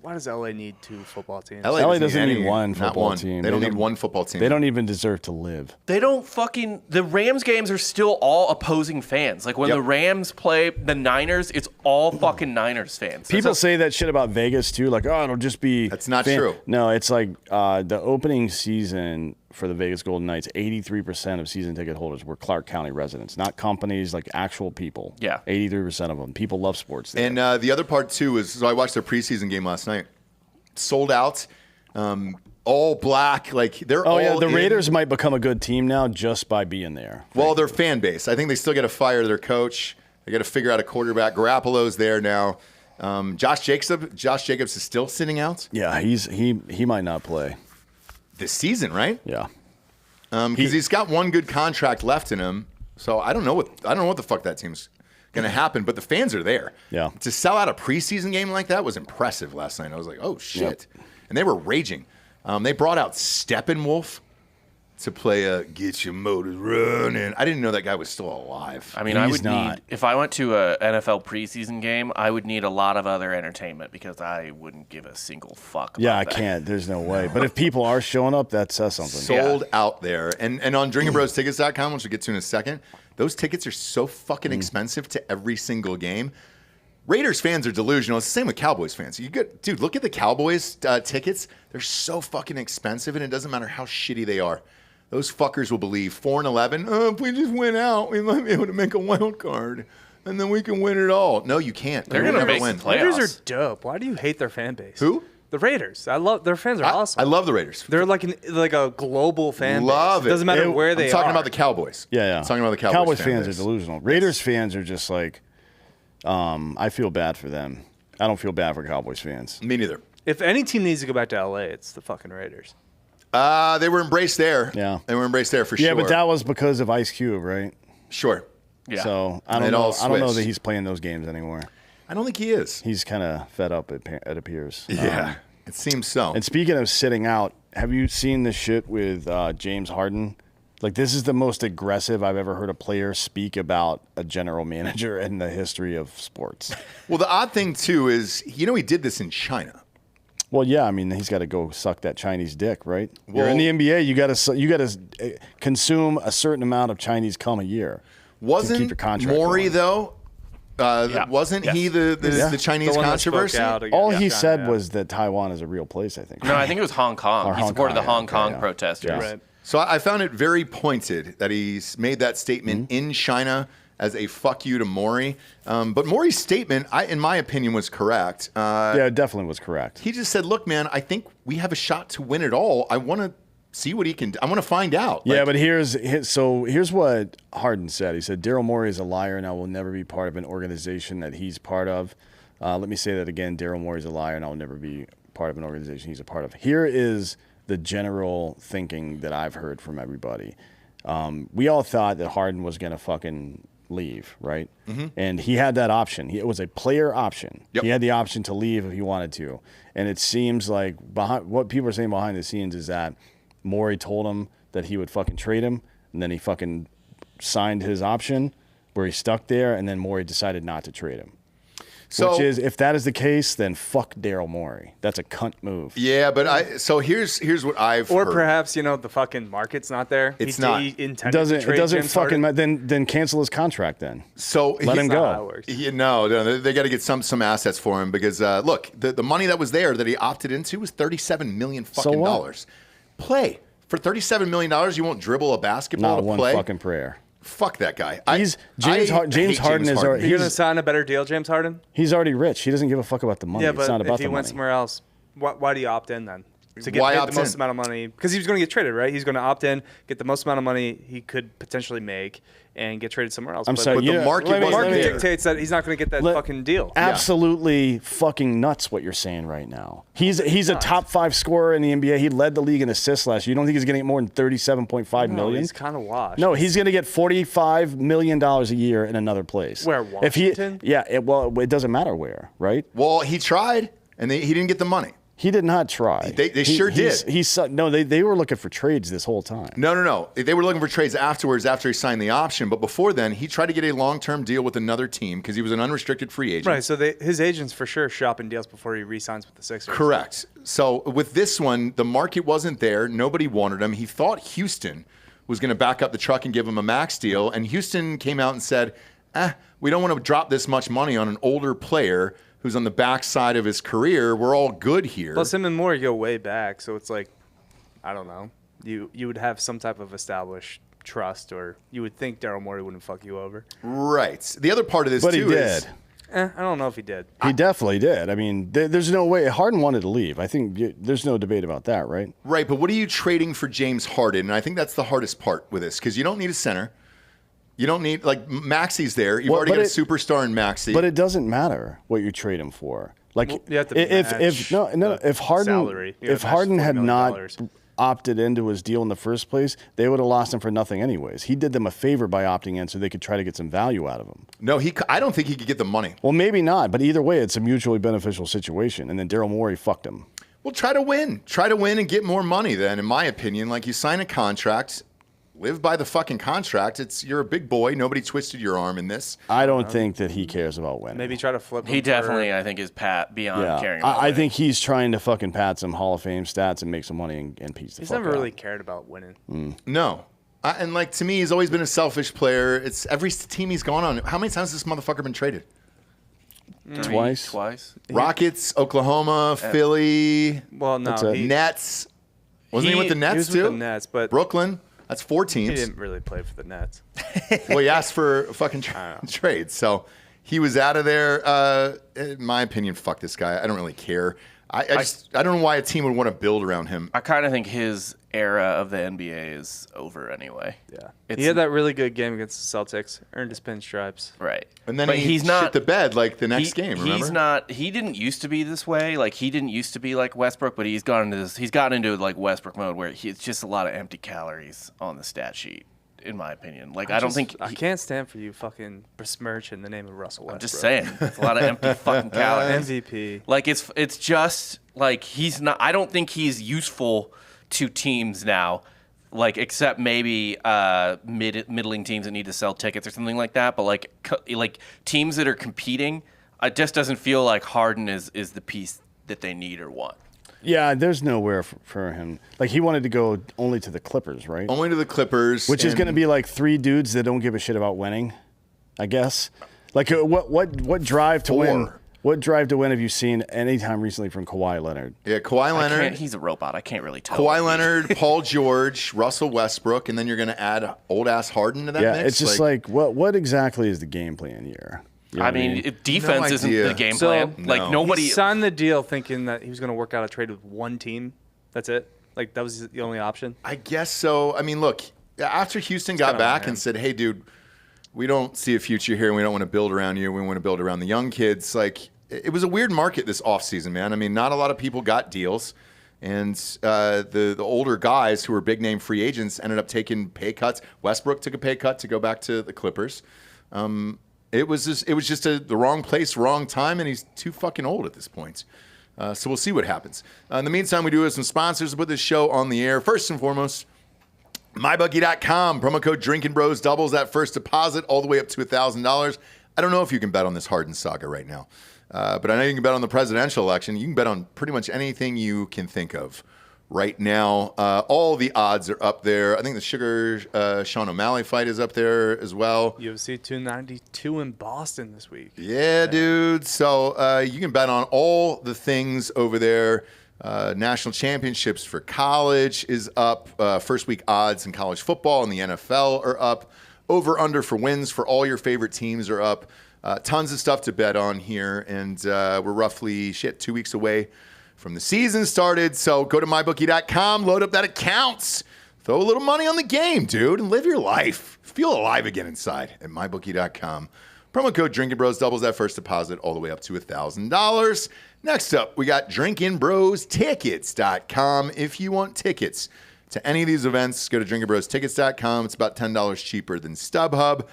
Why does LA need 2 football teams? LA doesn't need any- one not football one. team. They don't They need don't- one football team. They don't even deserve to live. They don't fucking. The Rams games are still all opposing fans. Like when Yep. the Rams play the Niners, it's all fucking Niners fans. People say that shit about Vegas, too. Like, oh, it'll just be... That's not true. No, it's like the opening season for the Vegas Golden Knights, 83% of season ticket holders were Clark County residents, not companies, like actual people. Yeah. 83% of them. People love sports there. And the other part, too, is so I watched their preseason game last night. Sold out, all black. Like they're all the in. Raiders might become a good team now just by being there. Well, their fan base. I think they still got to fire their coach. They got to figure out a quarterback. Garoppolo's there now. Josh Jacobs is still sitting out Yeah, he might not play. this season, right? Yeah. Because he's got one good contract left in him. So I don't know what the fuck that team's going to happen. But the fans are there. Yeah. To sell out a preseason game like that was impressive last night. I was like, oh shit, and they were raging. They brought out Steppenwolf to play Get Your Motors Running. I didn't know that guy was still alive. I mean, I He's would not. need, if I went to a NFL preseason game, I would need a lot of other entertainment because I wouldn't give a single fuck about Yeah, I that. can't. There's no way. But if people are showing up, that says something. Sold out there. And on drinkinbrostickets.com, which we'll get to in a second, those tickets are so fucking expensive to every single game. Raiders fans are delusional. It's the same with Cowboys fans. Dude, look at the Cowboys tickets. They're so fucking expensive, and it doesn't matter how shitty they are. Those fuckers will believe 4-11. Oh, if we just win out, we might be able to make a wild card, and then we can win it all. No, you can't. They're You'll gonna never make win. the playoffs. Raiders are dope. Why do you hate their fan base? Who? The Raiders. I love their fans are awesome. I love the Raiders. They're like a global fan Love base. it. Doesn't matter where they are. I'm talking about the Cowboys. Yeah. I'm talking about the Cowboys. Fans are delusional. Raiders fans are just like, I feel bad for them. I don't feel bad for Cowboys fans. Me neither. If any team needs to go back to LA, it's the fucking Raiders. They were embraced there. Yeah. They were embraced there for sure. Yeah, but that was because of Ice Cube, right? Sure. Yeah. So I don't know that he's playing those games anymore. I don't think he is. He's kind of fed up, it appears. Yeah. It seems so. And speaking of sitting out, have you seen this shit with James Harden? Like, this is the most aggressive I've ever heard a player speak about a general manager in the history of sports. Well, the odd thing, too, is, he did this in China. Well, yeah, I mean, he's got to go suck that Chinese dick, right? Well, you're in the NBA, you got to consume a certain amount of Chinese cum a year. Wasn't keep your contract Maury, going. though? Wasn't he the Chinese The one that spoke controversy? out against All he China, said yeah. was that Taiwan is a real place, I think. No, I think it was Hong Kong. Or He Hong supported Kong, the Hong okay, Kong yeah. protesters. Yeah. Right. So I found it very pointed that he's made that statement in China as a fuck you to Maury. But Maury's statement, in my opinion, was correct. Yeah, it definitely was correct. He just said, look, man, I think we have a shot to win it all. I want to see what he can do. I want to find out. Yeah, but here's what Harden said. He said, Daryl Morey is a liar and I will never be part of an organization that he's part of. Let me say that again. Daryl Morey is a liar and I will never be part of an organization he's a part of. Here is the general thinking that I've heard from everybody. We all thought that Harden was going to fucking leave, right? Mm-hmm. And he had that option. It was a player option. Yep. He had the option to leave if he wanted to. And it seems like what people are saying behind the scenes is that Morey told him that he would fucking trade him, and then he fucking signed his option where he stuck there, and then Morey decided not to trade him. So, Which is, if that is the case, then fuck Daryl Morey. That's a cunt move. yeah, but here's what I've Or heard. perhaps, the fucking market's not there. It's not. He It intended doesn't. to trade It doesn't James fucking. Harden. Then cancel his contract. Then So let him That's not how it go. works. No, they got to get some assets for him because look, the money that was there that he opted into was $37 million fucking what? dollars. Play for $37 million. You won't dribble a basketball Not to one play. fucking prayer. Fuck that guy. James hate Harden is already. You're going to sign a better deal, James Harden? He's already rich. He doesn't give a fuck about the money. Yeah, It's but not about if he the went money. somewhere else, why do you opt in then? To get Why paid opt the most in? amount of money. Because he was going to get traded, right? He's going to opt in, get the most amount of money he could potentially make, and get traded somewhere else. I'm sorry. but the market let me- wasn't let me- there. dictates that he's not going to get that fucking deal. Absolutely fucking nuts what you're saying right now. He's a top 5 scorer in the NBA. He led the league in assists last year. You don't think he's going to get more than $37.5 No, million? he's kind of washed. No, he's going to get $45 million a year in another place. Where, Washington? It doesn't matter where, right? Well, he tried and he didn't get the money. He did not try. They sure did. They were looking for trades this whole time. No. They were looking for trades afterwards after he signed the option. But before then, he tried to get a long-term deal with another team because he was an unrestricted free agent. Right, so his agent's for sure shopping deals before he re-signs with the Sixers. Correct. So with this one, the market wasn't there. Nobody wanted him. He thought Houston was going to back up the truck and give him a max deal. And Houston came out and said, we don't want to drop this much money on an older player who's on the backside of his career. We're all good here. Plus, him and Moore go way back, so it's like, I don't know. You would have some type of established trust, or you would think Daryl Morey wouldn't fuck you over. Right. The other part of this, But too, he is... did. I don't know if he did. He definitely did. I mean, there's no way. Harden wanted to leave. I think there's no debate about that, right? Right, but what are you trading for James Harden? And I think that's the hardest part with this, because you don't need a center. You don't need, Maxi's there. You've already got a superstar in Maxi. But it doesn't matter what you trade him for. You have to if Harden had not opted into his deal in the first place, they would have lost him for nothing anyways. He did them a favor by opting in so they could try to get some value out of him. No, I don't think he could get the money. Well, maybe not, but either way, it's a mutually beneficial situation. And then Daryl Morey fucked him. Well, try to win. Try to win and get more money then, in my opinion. You sign a contract, live by the fucking contract. You're a big boy. Nobody twisted your arm in this. I don't think that he cares about winning. Maybe try to flip him. He definitely, I think, is beyond caring about I winning. think he's trying to fucking pad some Hall of Fame stats and make some money and piece the He's fuck never out. really cared about winning. No. And to me, he's always been a selfish player. It's every team he's gone on. How many times has this motherfucker been traded? Twice. Rockets, Oklahoma, Philly, Well, no, That's it. Nets. Wasn't he with the Nets he was too? with the Nets, but Brooklyn. That's 4 he teams. didn't really play for the Nets. Well, he asked for a fucking trade. So he was out of there. In my opinion, fuck this guy. I don't really care. I don't know why a team would want to build around him. I kind of think his era of the NBA is over anyway. Yeah. He had that really good game against the Celtics, earned his pinstripes. Right. And then but he's not shit the bed like the next game, remember? He didn't used to be this way. Like, he didn't used to be like Westbrook, but he's gotten into like Westbrook mode where it's just a lot of empty calories on the stat sheet, in my opinion. Like, I can't stand for you fucking besmirch in the name of Russell Westbrook. I'm just saying. It's a lot of empty fucking calories. MVP. Like, it's just like he's not. I don't think he's useful to teams now, like, except maybe middling teams that need to sell tickets or something like that. But like teams that are competing, it just doesn't feel like Harden is the piece that they need or want. Yeah, there's nowhere for him. Like, he wanted to go only to the Clippers, right? Only to the Clippers, which is going to be like 3 dudes that don't give a shit about winning, I guess. Like, what drive to win? What drive to win have you seen anytime recently from Kawhi Leonard? Yeah, Kawhi Leonard. He's a robot. I can't really tell. Kawhi Leonard, Paul George, Russell Westbrook, and then you're going to add old-ass Harden to that mix? Yeah, it's just like what exactly is the game plan here? You know I mean, if defense isn't the game plan. No. Like, nobody... He signed the deal thinking that he was going to work out a trade with one team. That's it? Like, that was the only option? I guess so. I mean, look, after Houston got back and said, hey, dude, we don't see a future here, and we don't want to build around you. We want to build around the young kids. Like, it was a weird market this offseason, man. I mean, not a lot of people got deals. And the older guys who were big-name free agents ended up taking pay cuts. Westbrook took a pay cut to go back to the Clippers. It was just the wrong place, wrong time, and he's too fucking old at this point. So we'll see what happens. In the meantime, we do have some sponsors to put this show on the air. First and foremost, MyBookie.com. Promo code Drinkin' Bros doubles that first deposit all the way up to $1,000. I don't know if you can bet on this Harden saga right now. But I know you can bet on the presidential election. You can bet on pretty much anything you can think of right now. All the odds are up there. I think the Sugar Sean O'Malley fight is up there as well. UFC 292 in Boston this week. Yeah, dude. So you can bet on all the things over there. National championships for college is up. First week odds in college football and the NFL are up. Over-under for wins for all your favorite teams are up. Tons of stuff to bet on here, and we're roughly 2 weeks away from the season started. So go to mybookie.com, load up that account, throw a little money on the game, dude, and live your life. Feel alive again inside at mybookie.com. Promo code Drinkin' Bros doubles that first deposit all the way up to $1,000. Next up, we got drinkinbrostickets.com. If you want tickets to any of these events, go to drinkinbrostickets.com. It's about $10 cheaper than StubHub.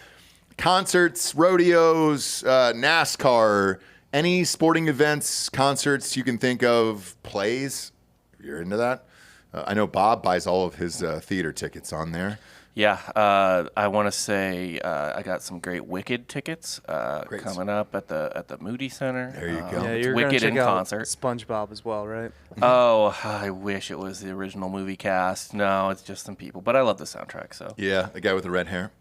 Concerts, rodeos, NASCAR, any sporting events, concerts you can think of, plays. If you're into that. I know Bob buys all of his theater tickets on there. Yeah, I want to say I got some great Wicked tickets coming up at the Moody Center. There you go. Yeah, you're Wicked check in out concert. SpongeBob as well, right? Oh, I wish it was the original movie cast. No, it's just some people, but I love the soundtrack. So Yeah, the guy with the red hair.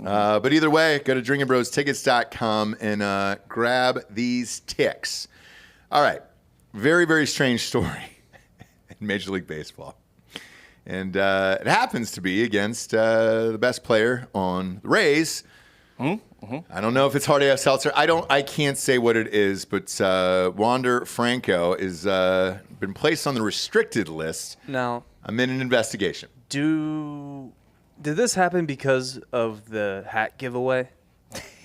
But either way, go to drinkinbrostickets.com and grab these ticks. All right. Very, very strange story in Major League Baseball. And it happens to be against the best player on the Rays. Mm-hmm. I don't know if it's hard AF Seltzer. I can't say what it is, but Wander Franco is been placed on the restricted list. Now, I'm in an investigation. Did this happen because of the hat giveaway?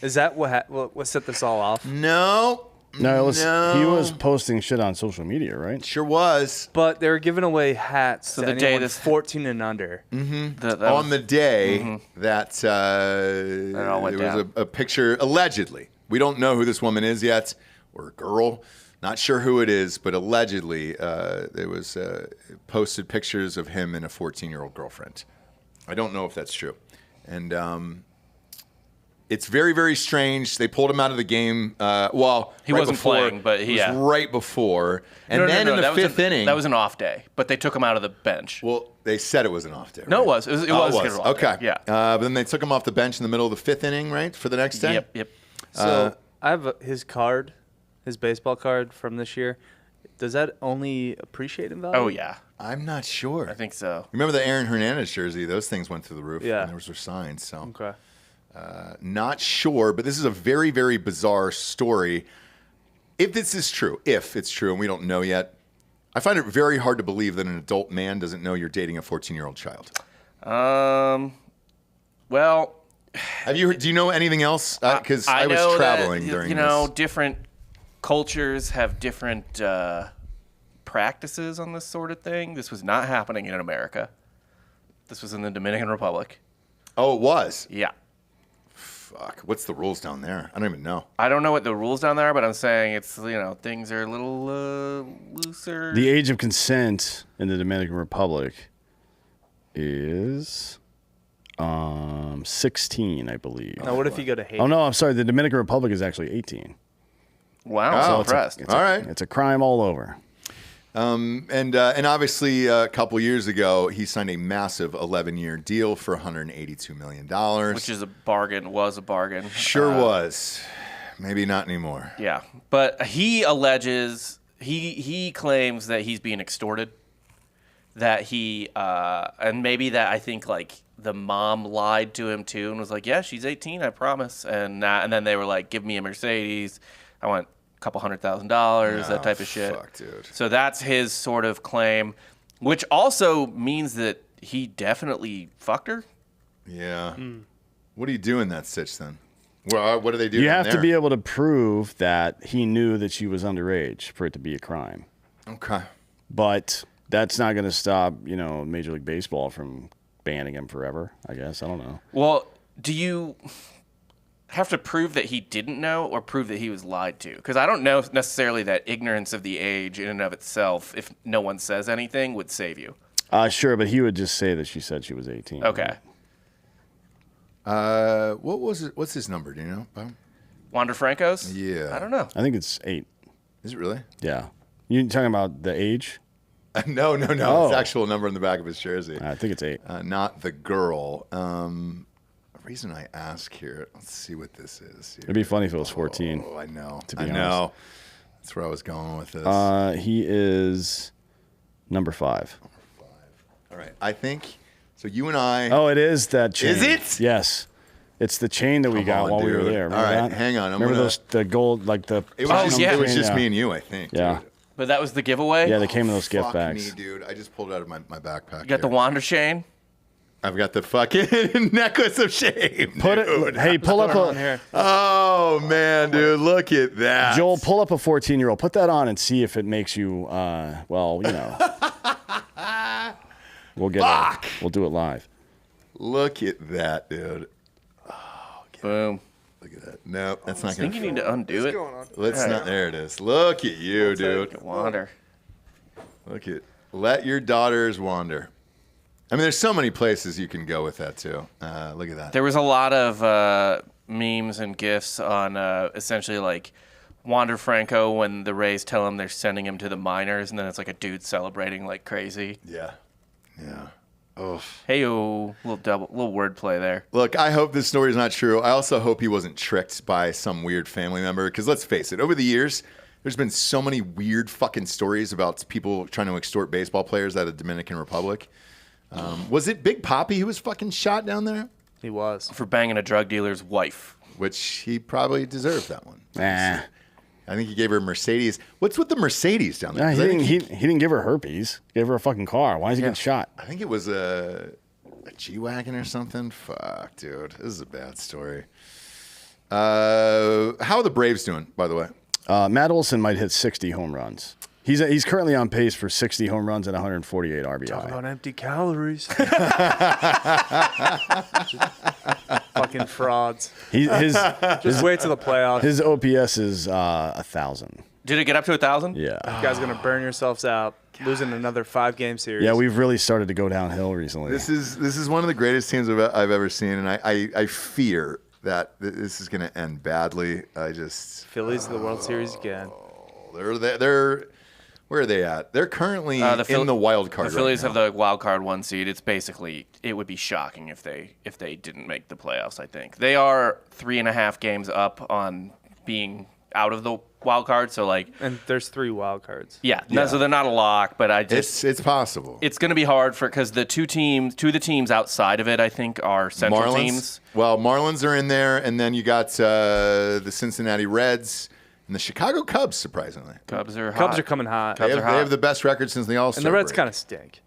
Is that what set this all off? No. No, he was posting shit on social media, right? Sure was. But they were giving away hats to the anyone day this 14 and under. On the day that all went there was down. a picture, allegedly. We don't know who this woman is yet, or a girl. Not sure who it is, but allegedly there was posted pictures of him and a 14-year-old girlfriend. I don't know if that's true. And it's very, very strange. They pulled him out of the game. He wasn't playing, but it was right before. And no, then in the fifth inning. That was an off day, but they took him out of the bench. Well, they said it was an off day. Right? No, it was. It was scheduled off Okay. day. Yeah. But then they took him off the bench in the middle of the fifth inning, right, for the next day? Yep. So I have his card, his baseball card from this year. Does that only appreciate in value? Oh, yeah. I'm not sure. I think so. Remember the Aaron Hernandez jersey? Those things went through the roof. Yeah. And those were signed. So, Okay. not sure, but this is a very, very bizarre story. If this is true, if it's true, and we don't know yet, I find it very hard to believe that an adult man doesn't know you're dating a 14-year-old child. Well, Do you know anything else? Because I was know traveling that, during this. this. Different cultures have different practices on this sort of thing. This was not happening in America. This was in the Dominican Republic. Oh, it was? Yeah. Fuck. What's the rules down there? I don't even know. I don't know what the rules down there are, but I'm saying it's, things are a little looser. The age of consent in the Dominican Republic is 16, I believe. Now, what if you go to Haiti? Oh, no, I'm sorry. The Dominican Republic is actually 18. Wow, Oh, so impressed. All right. It's a crime all over. And obviously a couple years ago, he signed a massive 11-year deal for $182 million. Which is a bargain, was a bargain. Sure was. Maybe not anymore. Yeah. But he alleges, he claims that he's being extorted. That he, and maybe that I think the mom lied to him too and was like, yeah, she's 18, I promise. And then they were like, give me a Mercedes. I want a couple $100,000, that type of shit. Fuck, dude. So that's his sort of claim, which also means that he definitely fucked her. Yeah. What do you do in that stitch then? Well, what do they do? You have to be able to prove that he knew that she was underage for it to be a crime. Okay. But that's not going to stop, Major League Baseball from banning him forever, I guess. I don't know. Well, do you have to prove that he didn't know or prove that he was lied to? Because I don't know if necessarily that ignorance of the age in and of itself, if no one says anything, would save you. Sure, but he would just say that she said she was 18. Okay. What was it? What's his number? Do you know? Wander Franco's? Yeah. I don't know. I think it's 8. Is it really? Yeah. You talking about the age? No. Oh. It's the actual number on the back of his jersey. I think it's 8. Not the girl. The reason I ask here, let's see what this is. Here. It'd be funny if it was 14. Oh, I know. To be I know. That's where I was going with this. He is number 5. All right. I think, so you and I. Oh, it is that chain. Is it? Yes. It's the chain that we Come got on, while we were dude. there. All Remember right, that? hang on. Remember those, the gold, It was yeah. it was just Yeah. me and you, I think. Yeah. Dude. But that was the giveaway? Yeah, they came in those gift Fuck bags. me, dude. I just pulled it out of my backpack. You got the here. Wander chain? I've got the fucking necklace of shame. Put dude. it. Hey, pull up on a here? Oh man, dude, look at that. Joel. Pull up a 14-year-old. Put that on and see if it makes you. We'll get. Fuck. We'll do it live. Look at that, dude. Boom. Look at that. No, that's not I think gonna. you need to undo it. Let's not. There it is. Look at you, dude. Wander. Look at. Let your daughters wander. I mean, there's so many places you can go with that too. Look at that. There was a lot of memes and GIFs on essentially Wander Franco when the Rays tell him they're sending him to the minors, and then it's like a dude celebrating like crazy. Yeah. Oh. Hey-o, little wordplay there. Look, I hope this story is not true. I also hope he wasn't tricked by some weird family member. Because let's face it, over the years, there's been so many weird fucking stories about people trying to extort baseball players out of the Dominican Republic. Was it Big Papi who was fucking shot down there? He was. For banging a drug dealer's wife. Which he probably deserved that one. Nah. I think he gave her a Mercedes. What's with the Mercedes down there? Nah, 'Cause I think he didn't give her herpes. He gave her a fucking car. Why is he getting shot? I think it was a G-Wagon or something. Fuck, dude. This is a bad story. How are the Braves doing, by the way? Matt Olson might hit 60 home runs. He's currently on pace for 60 home runs and 148 RBI. Talk about empty calories. Fucking frauds. Just wait till the playoffs. His OPS is 1,000. Did it get up to 1,000? Yeah. You guys are gonna burn yourselves out, losing another 5-game series. Yeah, we've really started to go downhill recently. This is one of the greatest teams I've ever seen, and I fear that this is going to end badly. Phillies to the World Series again. They're where are they at? They're currently in the wild card. The Phillies right have the wild card 1 seed. It's basically, it would be shocking if they didn't make the playoffs. I think they are 3.5 games up on being out of the wild card. So And there's 3 wild cards. yeah. So they're not a lock, but it's possible. It's going to be hard because two of the teams outside of it, I think, are Central Marlins teams. Well, Marlins are in there, and then you got the Cincinnati Reds And the Chicago Cubs, surprisingly. Cubs are Cubs are coming hot. They have the best record since the All-Star And the Reds break. kind of stink.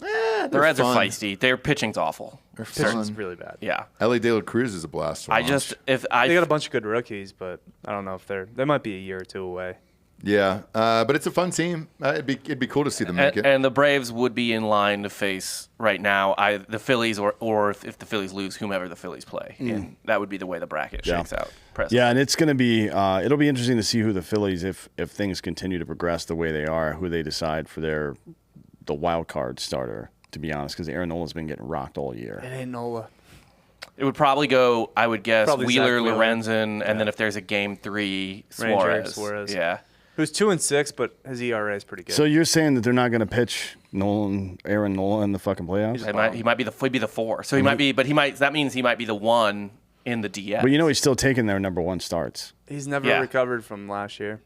The Reds are feisty. Their pitching's awful. They're Pitching's fun. really bad. Yeah. Ellie De La Cruz is a blast to watch. They got a bunch of good rookies, but I don't know if they might be a year or two away. Yeah, but it's a fun team. It'd be cool to see them make it. And the Braves would be in line to face right now the Phillies or if the Phillies lose, whomever the Phillies play. And that would be the way the bracket shakes out. Yeah, and it's going to be it'll be interesting to see who the Phillies, if things continue to progress the way they are, who they decide for the wild card starter. To be honest, because Aaron Nola's been getting rocked all year. It ain't Nola. It would probably go, I would guess, Probably Wheeler, Zach Wheeler. Lorenzen, and then if there's a game 3, Suarez. Yeah. Who's 2-6, but his ERA is pretty good. So you're saying that they're not going to pitch Aaron Nola in the fucking playoffs? He might be the 4. So he might be, but that means he might be the 1 in the DS. But he's still taking their number 1 starts. He's never recovered from last year.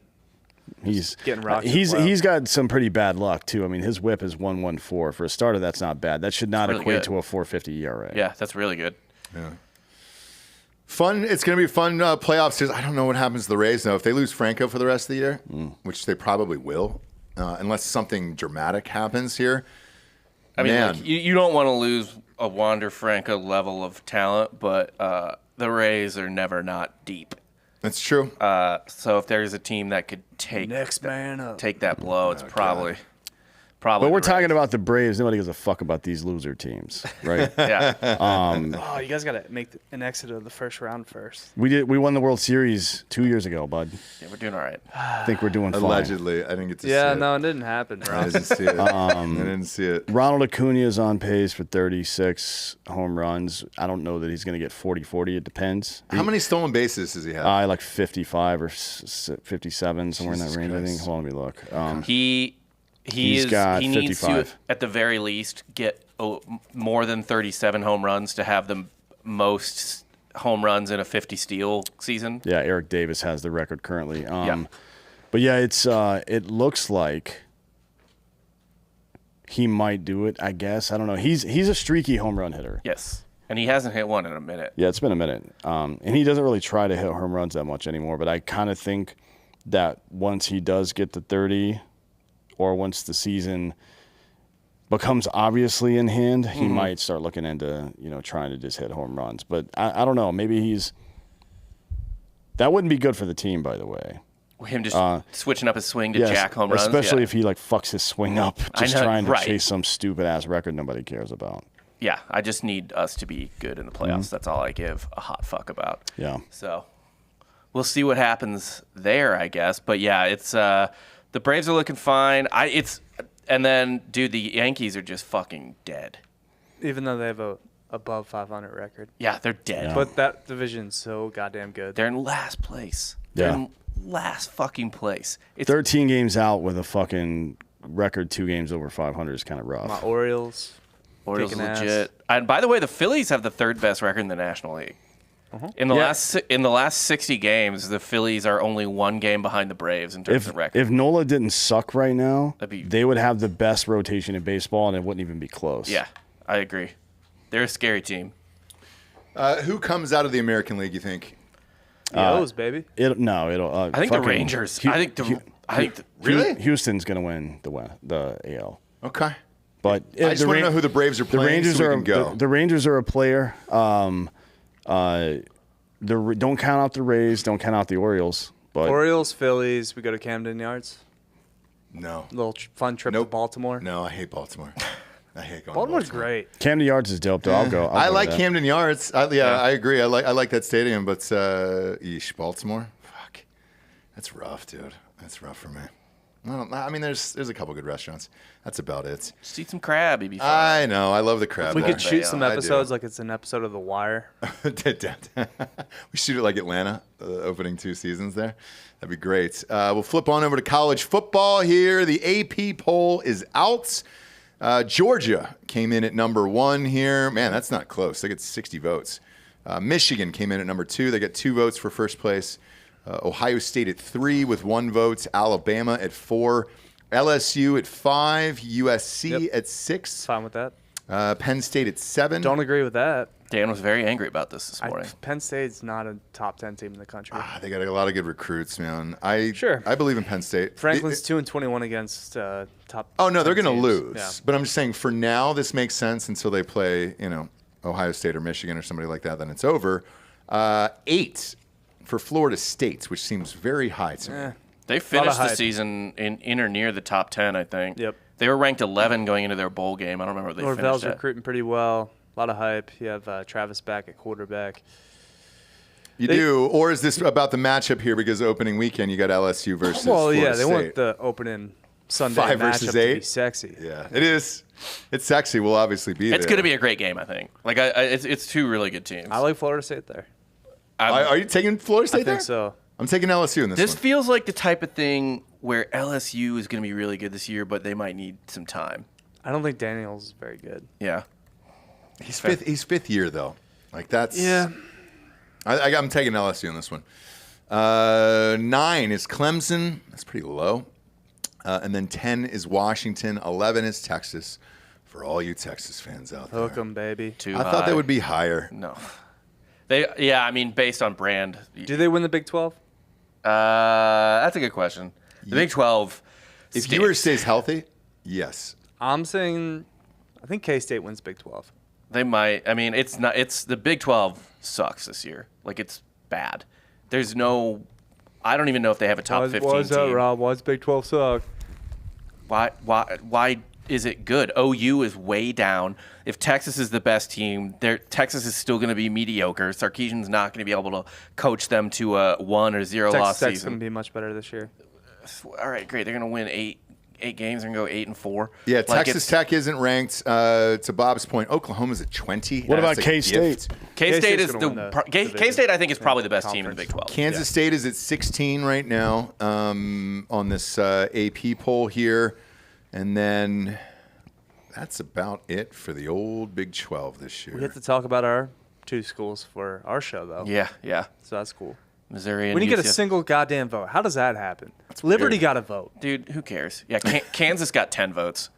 He's getting rocked. He's got some pretty bad luck too. I mean, his WHIP is 1.14 for a starter. That's not bad. That should not equate to a 4.50 ERA. Yeah, that's really good. Yeah. Fun. It's going to be fun playoff series. I don't know what happens to the Rays though. If they lose Franco for the rest of the year, which they probably will, unless something dramatic happens here. I mean, like, you don't want to lose a Wander Franco level of talent, but the Rays are never not deep. That's true. So if there's a team that could take that blow, it's probably. But we're talking about the Braves. Nobody gives a fuck about these loser teams, right? Yeah. You guys got to make an exit of the first round first. We won the World Series 2 years ago, bud. Yeah, we're doing all right. I think we're doing fine. Allegedly, I didn't get to see it. Yeah, no, it didn't happen, bro. I didn't see it. I didn't see it. Ronald Acuna is on pace for 36 home runs. I don't know that he's going to get 40-40. It depends. How many stolen bases does he have? Like 55 or 57, somewhere in that range, I think. Hold on, let me look. He needs 55. to, at the very least, get more than 37 home runs to have the most home runs in a 50 steal season. Yeah, Eric Davis has the record currently. But yeah, it looks like he might do it, I guess. I don't know. He's a streaky home run hitter. Yes. And he hasn't hit one in a minute. Yeah, it's been a minute. And he doesn't really try to hit home runs that much anymore, but I kind of think that once he does get to 30, or once the season becomes obviously in hand, he might start looking into, trying to just hit home runs. But I don't know. Maybe that wouldn't be good for the team, by the way. Him just switching up his swing to jack home runs. Especially if he fucks his swing up, just trying to right. chase some stupid ass record nobody cares about. Yeah, I just need us to be good in the playoffs. That's all I give a hot fuck about. Yeah. So we'll see what happens there, I guess. But yeah, it's the Braves are looking fine. And then, dude, the Yankees are just fucking dead. Even though they have a above 500 record. Yeah, they're dead. Yeah. But that division's so goddamn good. They're in last place. Yeah. They're in last fucking place. It's 13 games out with a fucking record 2 games over 500 is kind of rough. My Orioles kicking legit. ass. And by the way, the Phillies have the 3rd best record in the National League. In the last 60 games, the Phillies are only 1 game behind the Braves in terms of record. If Nola didn't suck right now, That'd be- they would have the best rotation in baseball, and it wouldn't even be close. Yeah, I agree. They're a scary team. Who comes out of the American League, you think? The O's, baby. I I think the Rangers. Really? Houston's going to win the AL. Okay. But I just want to know who the Braves are the playing Rangers so we are can go. the Rangers are a player. Don't count out the Rays. Don't count out the Orioles. But Orioles, Phillies. We go to Camden Yards. No. Little fun trip to Baltimore. No, I hate Baltimore. I hate going Baltimore's to Baltimore. great. Camden Yards is dope, though. I'll go. I to like that. Camden Yards. I agree. I like that stadium, but Baltimore? Fuck. That's rough, dude. That's rough for me. I mean, there's a couple good restaurants. That's about it. Just eat some crab. You'd be fine. I know. I love the crab. We there. could shoot some I do. episodes like it's an episode of The Wire. We shoot it like Atlanta, the opening 2 seasons there. That'd be great. We'll flip on over to college football here. The AP poll is out. Georgia came in at number 1 here. Man, that's not close. They get 60 votes. Michigan came in at number 2. They get 2 votes for first place. Ohio State at 3 with 1 vote. Alabama at 4. LSU at 5. USC at 6. Fine with that. Penn State at 7. Don't agree with that. Dan was very angry about this morning. Penn State's not a top 10 team in the country. They got a lot of good recruits, man. Sure. I believe in Penn State. Franklin's 2-21 against top. Oh no, they're 10 going to teams. lose. Yeah. But I'm just saying, for now, this makes sense until they play, Ohio State or Michigan or somebody like that. Then it's over. 8 for Florida State, which seems very high to me. They finished the hype. season in or near the top 10, I think. Yep. They were ranked 11 going into their bowl game. I don't remember what they Norvell's finished at. recruiting pretty well. A lot of hype. You have Travis back at quarterback. You do, or is this about the matchup here? Because opening weekend, you got LSU versus Florida they State. want the opening Sunday 5 matchup versus to 8? be sexy. Yeah, it is. It's sexy. We'll obviously be It's there. going to be a great game, I think. It's two really good teams. I like Florida State there. Are you taking Florida State I there? think so. I'm taking LSU in this This one. feels like the type of thing where LSU is going to be really good this year, but they might need some time. I don't think Daniels is very good. Yeah. He's fifth year though. Like that's Yeah. I'm taking LSU in this one. 9 is Clemson. That's pretty low. And then 10 is Washington. 11 is Texas. For all you Texas fans out there, Hook 'em, baby. Too I high. thought they would be higher. No. Based on brand. Do they win the Big 12? That's a good question. The Big 12. If stinks. Ewers stays healthy, yes. I'm saying I think K-State wins Big 12. They might. I mean, it's not. It's the Big 12 sucks this year. Like it's bad. There's no. I don't even know if they have a top 15 Why is that, team. Rob? Why's Big 12 suck? Why is it good? OU is way down. If Texas is the best team, Texas is still going to be mediocre. Sarkisian's not going to be able to coach them to a 1 or 0 loss Texas Tech's season. going to be much better this year. All right, great. They're going to win eight games and go 8-4. Yeah, Like, Texas Tech isn't ranked. To Bob's point, Oklahoma's at 20. What about That's a K-State? gift. K-State K-State's is gonna win the division. K-State. I think is probably the best team in the Big 12. Kansas State is at 16 right now on this AP poll here. And then that's about it for the old Big 12 this year. We have to talk about our 2 schools for our show, though. Yeah. So that's cool. Missouri and We didn't get a UCF. single goddamn vote. How does that happen? Liberty weird. got a vote. Dude, who cares? Yeah, Kansas got 10 votes,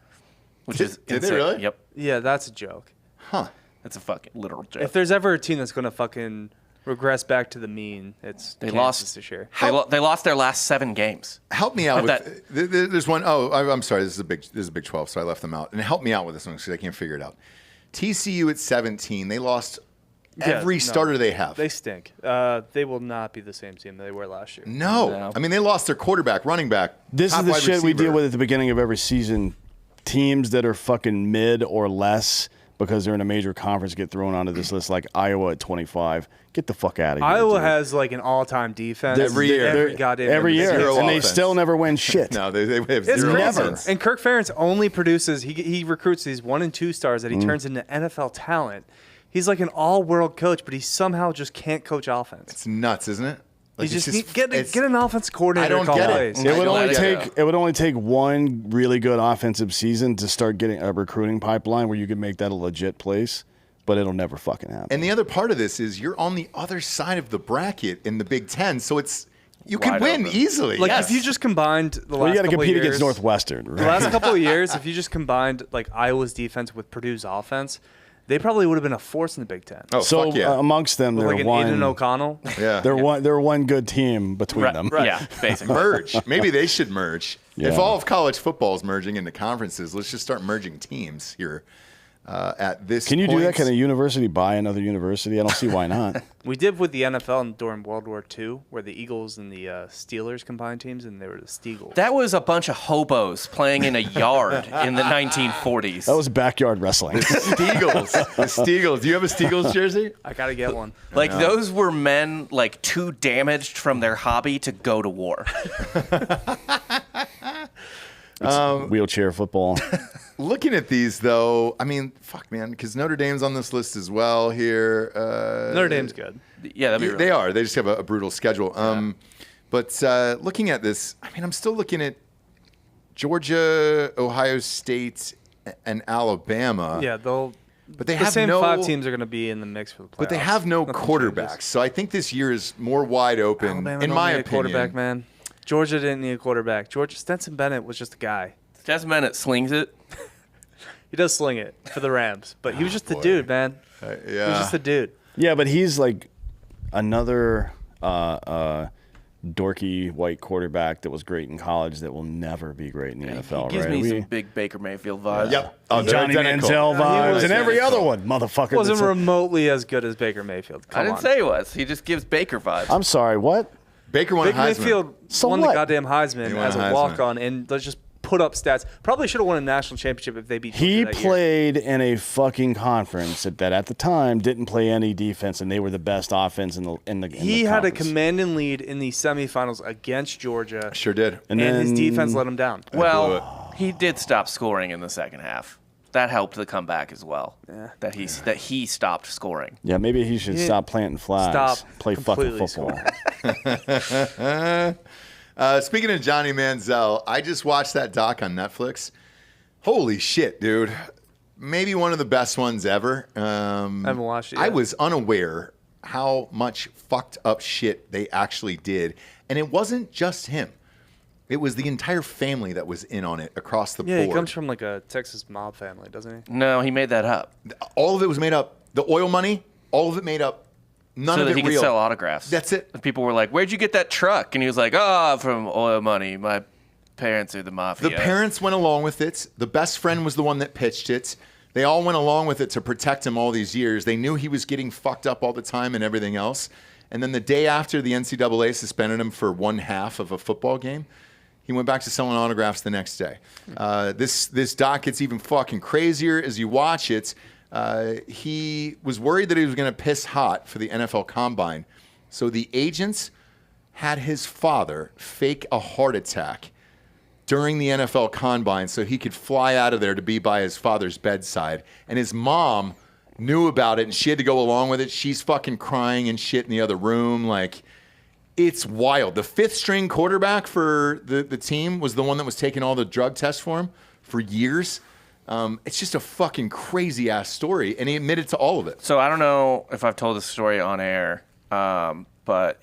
which is Did they insane. really? Yep, Yeah, that's a joke. Huh. that's a fucking literal joke. If there's ever a team that's going to fucking regress back to the mean, it's They Kansas lost this year. They lost their last 7 games. Help me out But with there's one. Oh, I'm sorry. This is a Big 12, so I left them out. And help me out with this one because I can't figure it out. TCU at 17. They lost every starter they have. They stink. They will not be the same team they were last year. No. I mean, they lost their quarterback, running back. This top is the wide shit we deal receiver. with at the beginning of every season. Teams that are fucking mid or less because they're in a major conference get thrown onto this list, like Iowa at 25. Get the fuck out of here. Iowa dude. has like an all-time defense Every year. Every goddamn every year, Zero and they offense. still never win shit. No, they have It's zero crazy. offense. And Kirk Ferentz only produces. He recruits these 1 and 2 stars that he turns into NFL talent. He's like an all-world coach, but he somehow just can't coach offense. It's nuts, isn't it? You Like, it's just need, get it's- an offense coordinator. I don't to call get it. plays. It would I only get take it would only take one really good offensive season to start getting a recruiting pipeline where you could make that a legit place, but it'll never fucking happen. And the other part of this is you're on the other side of the bracket in the Big Ten, so it's you can Wide win open. easily. Like Yes. if you just combined the well, last you got to couple compete years, against Northwestern. The Right? last couple of years, if you just combined like Iowa's defense with Purdue's offense, they probably would have been a force in the Big Ten. Oh, So fuck yeah. amongst them, With they're like an one. Aiden O'Connell. Yeah. They're one good team between Right, them. Yeah, basically. merge. Maybe they should merge. If Yeah. all of college football is merging into conferences, let's just start merging teams here at this Can you do that? point. Can a university buy another university? I don't see why not. We did with the NFL during World War II, where the Eagles and the Steelers combined teams, and they were the Steagles. That was a bunch of hobos playing in a yard in the 1940s. That was backyard wrestling. Steagles. The Steagles. Do you have a Steagles jersey? I gotta get one. Like those were men like too damaged from their hobby to go to war. Wheelchair football. Looking at these, though, I mean, fuck, man, because Notre Dame's on this list as well here. Notre Dame's good. Yeah, that'd be really They are. They just have a brutal schedule. But looking at this, I mean, I'm still looking at Georgia, Ohio State, and Alabama. Yeah, they'll. But they The have same no 5 teams are gonna be in the mix for the playoffs. But they have no Nothing quarterbacks. changes. So I think this year is more wide open, Alabama in don't my need a opinion. quarterback, man. Georgia didn't need a quarterback. Georgia Stetson Bennett was just a guy. Stetson Bennett slings it. He does sling it for the Rams, but he was just the dude, man. Yeah. He was just the dude. Yeah, but he's like another dorky white quarterback that was great in college that will never be great in the NFL, He gives right? me some big Baker Mayfield vibes. Yep. Oh, they're Johnny identical. Manziel vibes and every identical. other one, motherfucker. Wasn't that's remotely as good as Baker Mayfield. I Come didn't on. say he was. He just gives Baker vibes. I'm sorry, what? Baker won a Baker Heisman. Mayfield So won what? the goddamn Heisman He won as a a Heisman. walk-on, and let's just put up stats. Probably should have won a national championship if they beat Georgia He that year. played in a fucking conference that at the time didn't play any defense, and they were the best offense in the He had a conference. commanding lead in the semifinals against Georgia, Sure did. And and his then- defense let him down. blew it. well, he did stop scoring in the second half. That helped the comeback as well. Yeah. That he stopped scoring. Yeah, maybe he should Yeah. stop planting flags. Stop Play fucking completely football. Speaking of Johnny Manziel, I just watched that doc on Netflix. Holy shit, dude. Maybe one of the best ones ever. I haven't watched it I yet. was unaware how much fucked up shit they actually did. And it wasn't just him. It was the entire family that was in on it across the Yeah, board. he comes from like a Texas mob family, doesn't he? No, he made that up All of it was made up. The oil money, all of it made up. None so of that it he could real. sell autographs. That's it. And people were like, "Where'd you get that truck?" And he was like, "Oh, from oil money. My parents are the mafia." The parents went along with it. The best friend was the one that pitched it. They all went along with it to protect him all these years. They knew he was getting fucked up all the time and everything else. And then the day after the NCAA suspended him for one half of a football game, he went back to selling autographs the next day. This doc gets even fucking crazier as you watch it. He was worried that he was going to piss hot for the NFL Combine. So the agents had his father fake a heart attack during the NFL Combine so he could fly out of there to be by his father's bedside. And his mom knew about it, and she had to go along with it. She's fucking crying and shit in the other room. Like, it's wild. The fifth string quarterback for the team was the one that was taking all the drug tests for him for years. It's just a fucking crazy ass story, and he admitted to all of it. So I don't know if I've told this story on air, but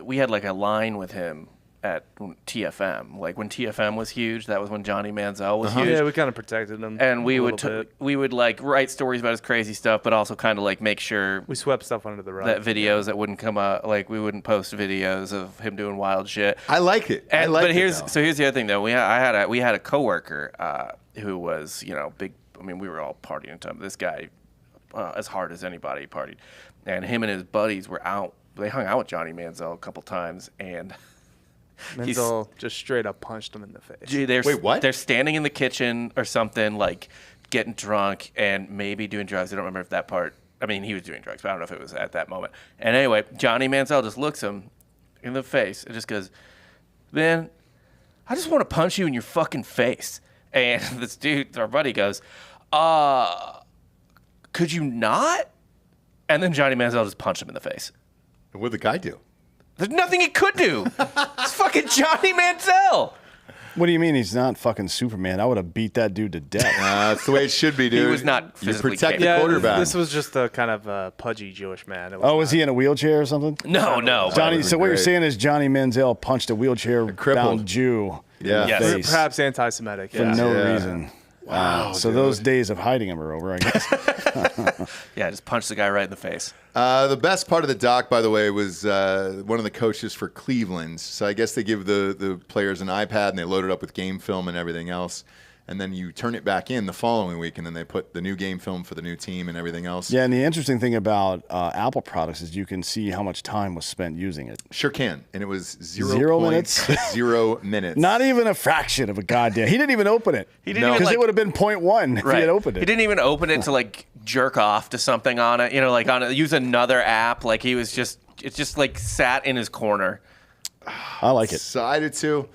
we had like a line with him at TFM. Like when TFM was huge, that was when Johnny Manziel was huge. Yeah, we kind of protected him. And we a would little bit. we would like write stories about his crazy stuff, but also kind of like make sure We swept stuff under the rug. that videos that wouldn't come out, like we wouldn't post videos of him doing wild shit. I like it. I And, like but it, here's though. the other thing though. We had a coworker who was big. I mean, we were all partying at the time. This guy, as hard as anybody, partied, and him and his buddies were out. They hung out with Johnny Manziel a couple times, and Manziel just straight up punched him in the face. Wait, what? They're standing in the kitchen or something, like getting drunk and maybe doing drugs. I don't remember if that part. I mean, he was doing drugs, but I don't know if it was at that moment. And anyway, Johnny Manziel just looks him in the face and just goes, "Man, I just want to punch you in your fucking face." And this dude, our buddy, goes, "Could you not?" And then Johnny Manziel just punched him in the face. What'd the guy do? There's nothing he could do. It's fucking Johnny Manziel. What do you mean he's not fucking Superman? I would have beat that dude to death. That's the way it should be, dude. was not You physically protect the capable. quarterback. This was just a kind of pudgy Jewish man. It Oh, was not- he in a wheelchair or something? No. Johnny. would've So been what you're great. saying is Johnny Manziel punched a crippled. wheelchair-bound Jew Yeah. in the Yes. face Perhaps anti-Semitic. for Yeah. no Yeah. reason. Wow, So dude. those days of hiding him are over, I guess. Yeah, just punched the guy right in the face. The best part of the doc, by the way, was one of the coaches for Cleveland. So I guess they give the players an iPad and they load it up with game film and everything else. And then you turn it back in the following week, and then they put the new game film for the new team and everything else. Yeah, and the interesting thing about Apple products is you can see how much time was spent using it. Sure can. And it was 0 minutes? 0 minutes. Not even a fraction of a goddamn. He didn't even open it. He didn't No. even Because like, it would have been 0.1 if he had opened it. He didn't even open it to like jerk off to something on it. Like on it, use another app. Like he was just, it's just like sat in his corner. I like it. So I did too.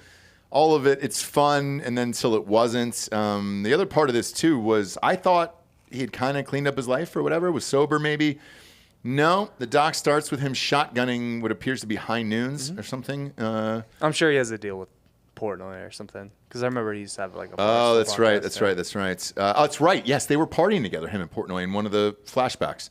All of it, it's fun, and then until it wasn't. The other part of this too was I thought he had kind of cleaned up his life or whatever, was sober maybe. No, the doc starts with him shotgunning what appears to be high noons or something. I'm sure he has a deal with Portnoy or something. Because I remember he used to have like a. Oh, that's right, that's there. right, that's right. Oh, that's right. Yes, they were partying together, him and Portnoy, in one of the flashbacks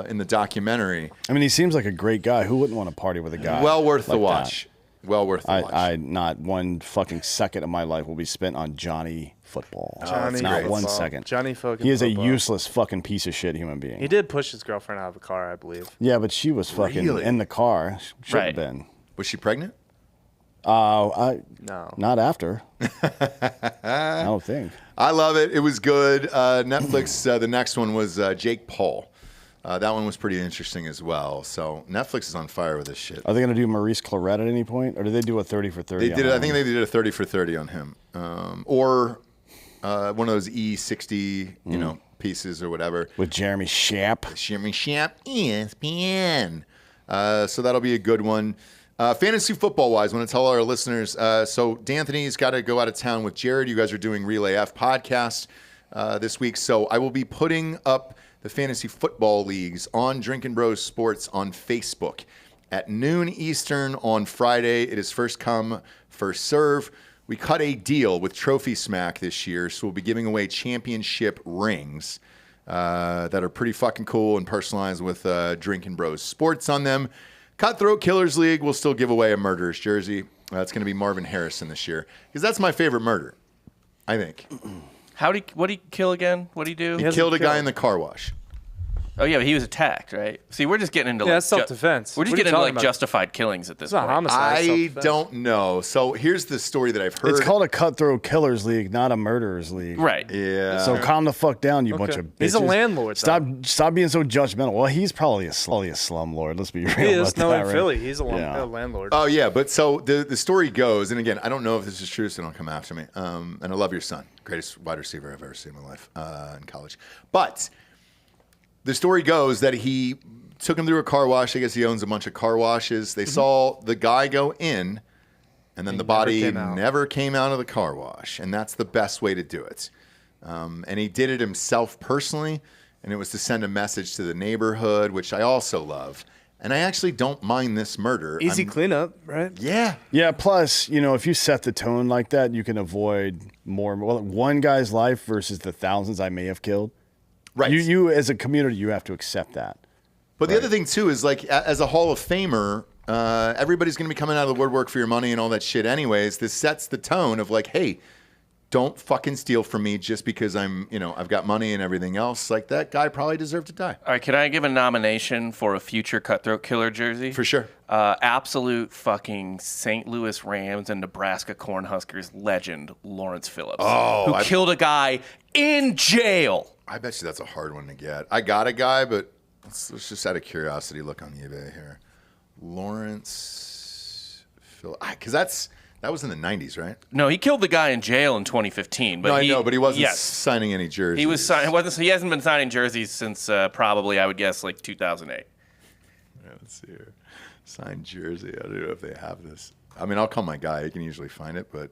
in the documentary. I mean, he seems like a great guy. Who wouldn't want to party with a guy? Well worth the like watch. Well worth the watch. I not one fucking second of my life will be spent on Johnny football. Johnny not football. 1 second. Johnny fucking He is football. a useless fucking piece of shit human being. He did push his girlfriend out of a car, I believe. Yeah, but she was fucking Really? in the car. Should Right. have been. Was she pregnant? I No. not after. I don't think. I love it. It was good. Netflix, the next one was Jake Paul. That one was pretty interesting as well. So Netflix is on fire with this shit. Are they going to do Maurice Claret at any point, or did they do a 30 for 30? They did. I think they did a 30 for 30 on him, or one of those E60, pieces or whatever. with Jeremy Schaap. Jimmy Shamp, ESPN. So that'll be a good one. Fantasy football wise, I want to tell our listeners. So D'Anthony's got to go out of town with Jared. You guys are doing Relay F podcast this week, so I will be putting up the fantasy football leagues on Drinkin' Bros Sports on Facebook at noon Eastern on Friday. It is first come, first serve. We cut a deal with Trophy Smack this year, so we'll be giving away championship rings that are pretty fucking cool and personalized with Drinkin' Bros Sports on them. Cutthroat Killers League will still give away a murderer's jersey. It's going to be Marvin Harrison this year because that's my favorite murder, I think. What did he kill again? What did he do? He killed a guy in the car wash. Oh yeah, but he was attacked, right? See, we're just getting into Yeah, that's self-defense. We're just What are you getting into talking about? justified killings at this It's not point. homicide. it's I self-defense. don't know. So here's the story that I've heard. It's called a Cutthroat Killers League, not a Murderers League. Right. Yeah. So calm the fuck down, you bunch of bitches. He's a landlord, Stop being so judgmental. Well, he's probably a slumlord. Let's be real. He is. about No, that, in right? Philly. He's a Yeah. landlord. Oh yeah, but so the story goes, and again, I don't know if this is true, so don't come after me. And I love your son, greatest wide receiver I've ever seen in my life in college. But the story goes that he took him through a car wash. I guess he owns a bunch of car washes. They saw the guy go in, and then the body never came out of the car wash, and that's the best way to do it. And he did it himself personally, and it was to send a message to the neighborhood, which I also love. And I actually don't mind this murder. Easy cleanup, right? Yeah. Yeah, plus, if you set the tone like that, you can avoid one guy's life versus the thousands I may have killed. Right. You as a community, you have to accept that. But the other thing, too, is like as a Hall of Famer, everybody's going to be coming out of the woodwork for your money and all that shit anyways. This sets the tone of like, hey, don't fucking steal from me just because I've got money and everything else. Like that guy probably deserved to die. All right, can I give a nomination for a future Cutthroat Killer jersey? For sure. Absolute fucking St. Louis Rams and Nebraska Cornhuskers legend, Lawrence Phillips. Who killed a guy in jail. I bet you that's a hard one to get. I got a guy, but let's just out of curiosity look on eBay here. Lawrence Phillips. Because that was in the 90s, right? No, he killed the guy in jail in 2015. But No, I know, but he wasn't yes. signing any jerseys. He was he hasn't been signing jerseys since probably, I would guess, like 2008. Yeah, let's see here. Signed jersey. I don't know if they have this. I mean, I'll call my guy. He can usually find it, but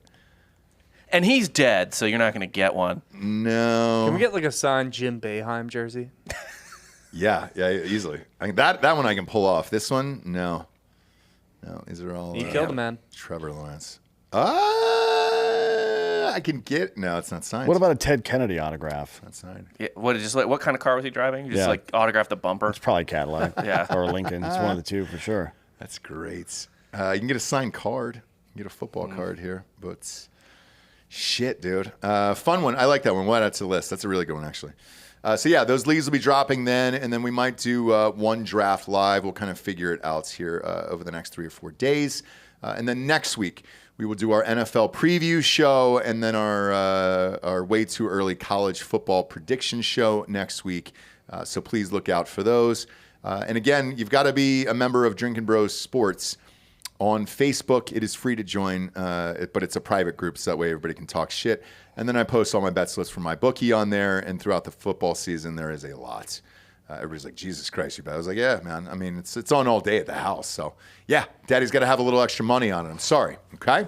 And he's dead, so you're not going to get one. no. Can we get like a signed Jim Boeheim jersey? Yeah, easily. I mean, that one I can pull off. This one, no. These are all. You killed a man. Trevor Lawrence. I can get. No, it's not signed. What about a Ted Kennedy autograph? Not signed. Yeah, what kind of car was he driving? Just Yeah. like autographed the bumper. It's probably Cadillac Yeah. or Lincoln. It's one of the two for sure. That's great. You can get a signed card. You can get a football card here, but shit, dude. Fun one. I like that one. We'll add that to the list. That's a really good one, actually. So yeah, those leagues will be dropping then, and then we might do one draft live. We'll kind of figure it out here over the next 3 or 4 days, and then next week we will do our NFL preview show, and then our way too early college football prediction show next week. So please look out for those. And again, you've got to be a member of Drinkin' Bros Sports. On Facebook, it is free to join, but it's a private group, so that way everybody can talk shit. And then I post all my bets list from my bookie on there, and throughout the football season, there is a lot. Everybody's like, Jesus Christ, you bet. I was like, yeah, man. I mean, it's on all day at the house. So, yeah, Daddy's got to have a little extra money on it. I'm sorry, okay?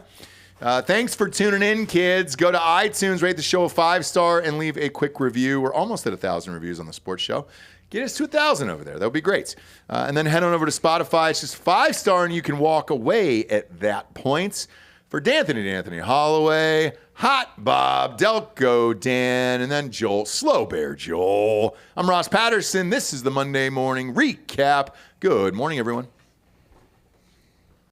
Thanks for tuning in, kids. Go to iTunes, rate the show a 5-star, and leave a quick review. We're almost at 1,000 reviews on the sports show. Get us to 1,000 over there. That would be great. And then head on over to Spotify. It's just 5-star, and you can walk away at that point. For D'Anthony Holloway, Hot Bob, Delco Dan, and then Joel, Slow Bear Joel. I'm Ross Patterson. This is the Monday Morning Recap. Good morning, everyone.